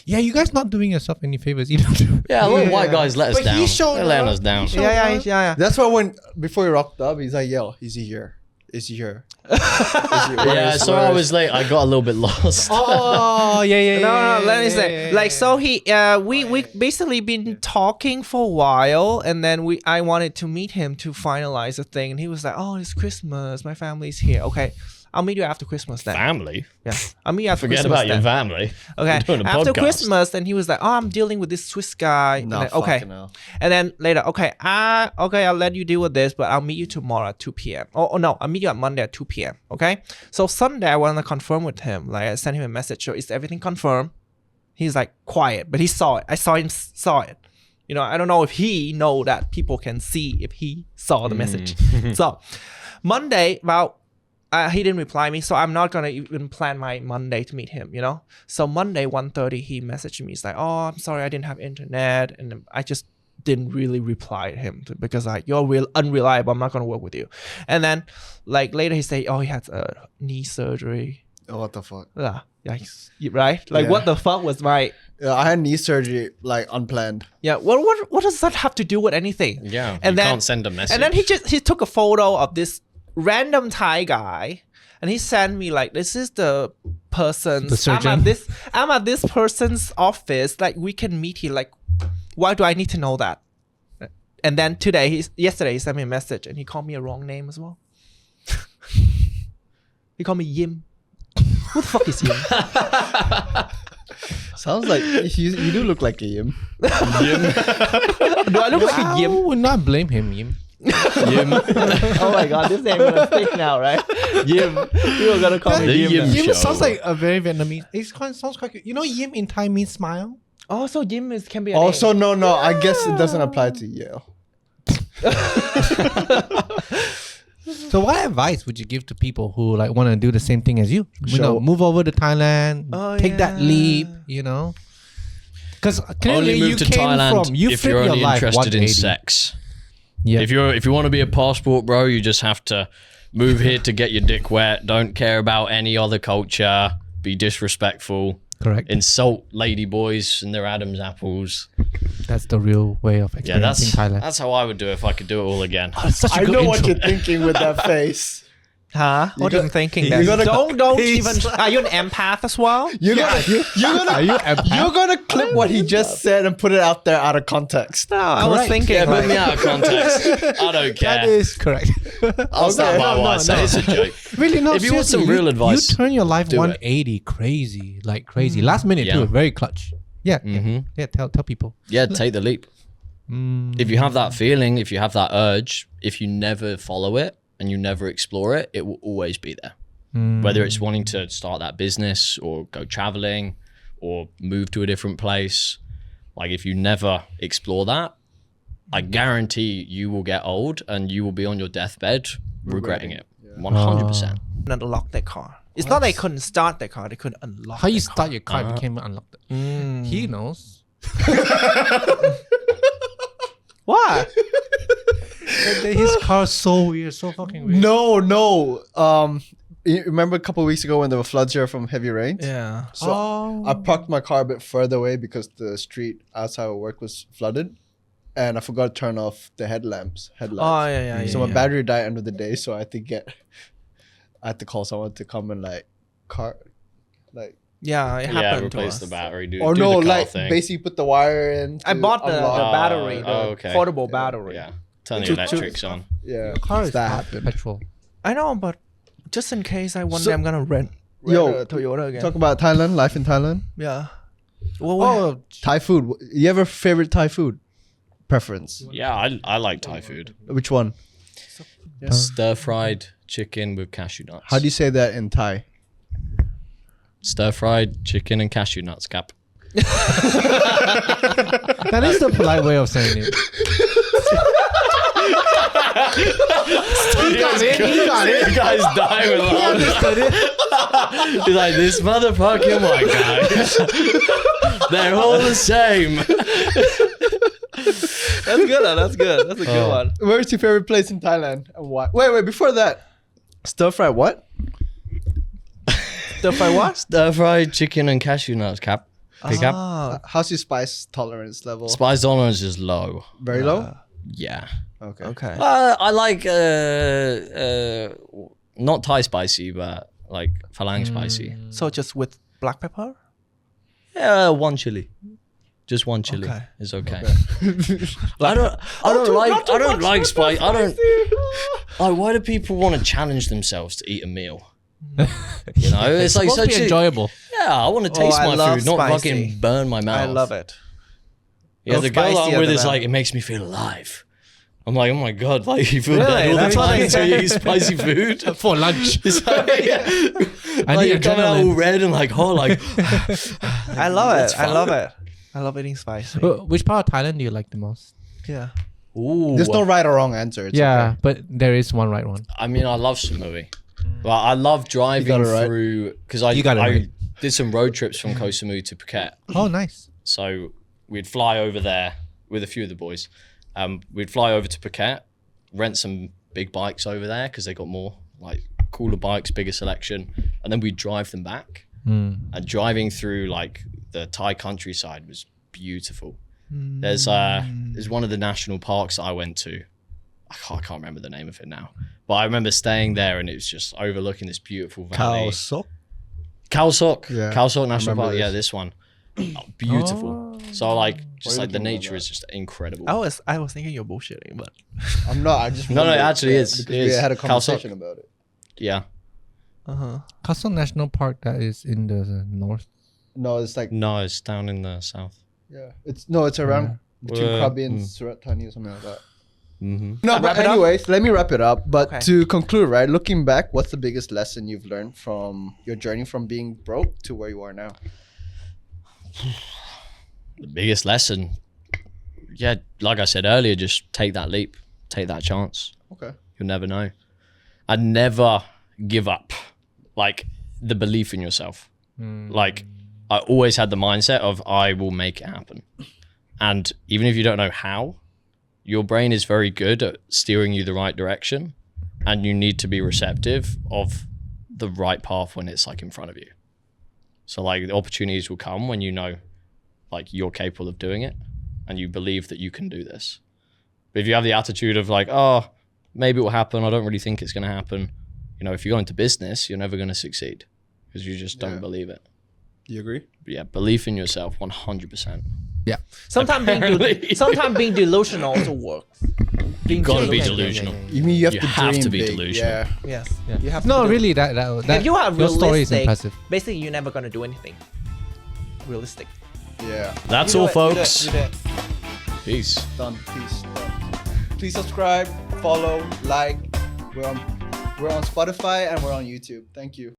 Yeah, you guys not doing yourself any favors either. Yeah, a lot of white guys let us But down. he showed They're letting up. us down. He Yeah. That's why before he rocked up, he's like, yo, is he here? Is he here? Yeah, so I was late. I got a little bit lost. Oh, yeah. No, let me say. Like, so he, we basically been talking for a while, and then I wanted to meet him to finalize the thing, and he was like, "Oh, it's Christmas. My family's here. Okay, I'll meet you after Christmas then." Family? Yeah, I'll meet you after Forget Christmas about your then. family. Okay, We're doing a after podcast. Christmas, then he was like, "Oh, I'm dealing with this Swiss guy." And No, then, okay, fucking hell. and then later, okay, I'll let you deal with this, but I'll meet you tomorrow at 2 p.m. Oh no, I'll meet you on Monday at 2 p.m. Okay, so Sunday I want to confirm with him. Like I sent him a message. So is everything confirmed? He's like quiet, but he saw it. I saw him saw it. You know, I don't know if he know that people can see if he saw the message. So Monday, he didn't reply me, so I'm not gonna even plan my Monday to meet him, you know. So Monday 1:30, he messaged me. He's like, "Oh, I'm sorry, I didn't have internet," and I just didn't really reply to him because like you're real unreliable. I'm not gonna work with you. And then like later he said, "Oh, he had a knee surgery." Oh, what the fuck? Yeah, yikes. Right? Like Yeah. what the fuck was my Yeah, I had knee surgery like unplanned. yeah? What does that have to do with anything? Yeah, And you then- can't send a message. And then he took a photo of this random Thai guy, and he sent me like, "This is the person's. The surgeon? I'm at this person's office. Like we can meet here. Like, why do I need to know that?" And then yesterday he sent me a message, and he called me a wrong name as well. He called me Yim. Who the fuck is Yim? Sounds like you do look like a Yim. Do I look like a I Yim? would not blame him, Yim. Oh my god, this ain't gonna stick now, right? Yim. You were gonna call me The Yim. Yim now. Show. Yim sounds like a very Vietnamese. Sounds quite cute. You know, Yim in Thai means smile. Oh, so Yim can be a Also, name. no. I guess it doesn't apply to Yale. So, what advice would you give to people who like want to do the same thing as you? You know, Show- move over to Thailand, Oh, take that yeah. leap. You know, Because Only move to Thailand you if flip you're your only life interested in 180. sex. Yeah. If you want to be a passport bro, you just have to move here to get your dick wet. Don't care about any other culture. Be disrespectful. Correct. Insult lady boys and their Adam's apples. That's the real way of Yeah, experiencing Thailand. that's how I would do it if I could do it all again. Oh, it's such a I good know intro. what you're thinking with that face. Huh? What are you thinking? you're Then? gonna- Don't He's- even. Are you an empath as well? You're gonna Are you empath? you're gonna clip what he just said and put it out there out of context. No, I was Correct. thinking. Yeah, put like, me out of context. I don't care. That is correct. I'll stand by No, what I no, say. no. It's a joke. Really, no. If you want some seriously, real advice, you turn your life do it. 180 crazy, like crazy. Last minute Yeah. too, very clutch. Yeah, Mhm. yeah. Tell people. Yeah, take the leap. If you have that feeling, if you have that urge, if you never follow it and you never explore it, it will always be there. Whether it's wanting to start that business or go traveling or move to a different place, like if you never explore that, I guarantee you will get old and you will be on your deathbed regretting it. 100%. couldn't unlock their car. It's not they couldn't start their car; they couldn't unlock. How you their start your car if you can't unlock it? He knows. What? His car is so weird, so fucking weird. No. You remember a couple of weeks ago when there were floods here from heavy rains? Yeah. So I parked my car a bit further away because the street outside of work was flooded, and I forgot to turn off the headlights. Oh yeah. So my battery died end of the day, so I had to call someone to come and Yeah, it Yeah, happened to replace us. the battery, do, or do no, the car like thing. basically put the wire in. I to bought the unlock. battery, the okay. portable battery. Yeah, turn the To- electrics on. Yeah, Car is that hot, happened. petrol. I know, but just in case, one So- day I'm gonna rent Yo, a Toyota again. Talk about Thailand, life in Thailand. Yeah. Well, Oh, Thai food. You have a favorite Thai food preference? Yeah, I like Thai food. Which one? Stir fried chicken with cashew nuts. How do you say that in Thai? Stir fried chicken and cashew nuts, Cap? that is the polite way of saying it. You guys die with laughter. He's like, this motherfucking white guy. They're all the same. that's good. That's good. That's a good one. Where's your favorite place in Thailand and why? Wait, before that. Stir fry what? Stir fry what? Stir fried chicken and cashew nuts, Cap. Pick up. Ah, How's your spice tolerance level? Spice tolerance is low. Very low? Yeah. Okay. okay. I like not Thai spicy, but like Falang spicy. So just with black pepper? Yeah, one chili. Just one chili Okay. is okay. I don't like spice. I don't. Like, why do people want to challenge themselves to eat a meal? You know, it's like Supposed to such be a enjoyable. yeah. I want to taste I my love food, not spicy. fucking burn my mouth. I love it. Yeah, The the girl spicier I'm with the is better. like, it makes me feel alive. I'm like, oh my god, like you feel Really? dead all the That's what time they until you say. eat spicy food. For lunch. It's like, I like need you're coming out adrenaline. all red and like, oh, like. I love That's it. I fun. love it. I love eating spicy. Which part of Thailand do you like the most? Yeah. Ooh. There's no right or wrong answer. It's yeah, okay. but there is one right one. I mean, I love Samui. Well, I love driving got it right. through because You got it I right. did some road trips from Koh Samui to Phuket. Oh, nice. So we'd fly over there with a few of the boys. We'd fly over to Phuket, rent some big bikes over there because they got more like cooler bikes, bigger selection, and then we'd drive them back. And driving through like the Thai countryside was beautiful. There's one of the national parks that I went to. I can't remember the name of it now, but I remember staying there and it was just overlooking this beautiful valley. Khao Sok. Khao Sok, Yeah, Khao Sok I National remember Park. Yeah, this. this one, beautiful. So like, just like the nature is just incredible. I was thinking you're bullshitting, but I'm not. I just No, it wondered, actually is. because It we is. had a Khao conversation Sok. about it. Yeah, Khao Sok National Park that is in the north. No, it's like no, it's down in the south. yeah. It's around between Krabi and Surat Thani or something like that. Mm-hmm. No, but Wrap it up? anyways, let me wrap it up. But Okay. to conclude, right, looking back, what's the biggest lesson you've learned from your journey from being broke to where you are now? The biggest lesson, yeah, like I said earlier, just take that leap, take that chance. Okay. You'll never know. And never give up. Like the belief in yourself. Like I always had the mindset of I will make it happen. And even if you don't know how, your brain is very good at steering you the right direction, and you need to be receptive of the right path when it's like in front of you. So like the opportunities will come when you know like you're capable of doing it and you believe that you can do this. But if you have the attitude of like, oh, maybe it will happen, I don't really think it's going to happen. You know, if you go into business, you're never going to succeed because you just don't believe it. You agree? But yeah, belief in yourself, 100%. Sometimes being delusional also works. You gotta be Yeah, delusional. You mean you have You to have dream to be big. delusional. Yeah. Yes. You have to No, do- really, that If you are your story is realistic, impressive. basically you're never gonna do anything. Realistic. Yeah. That's You do all, it, you do it, folks. you do it. Peace. Done. Peace. Done. Please subscribe, follow, like. We're on Spotify and we're on YouTube. Thank you.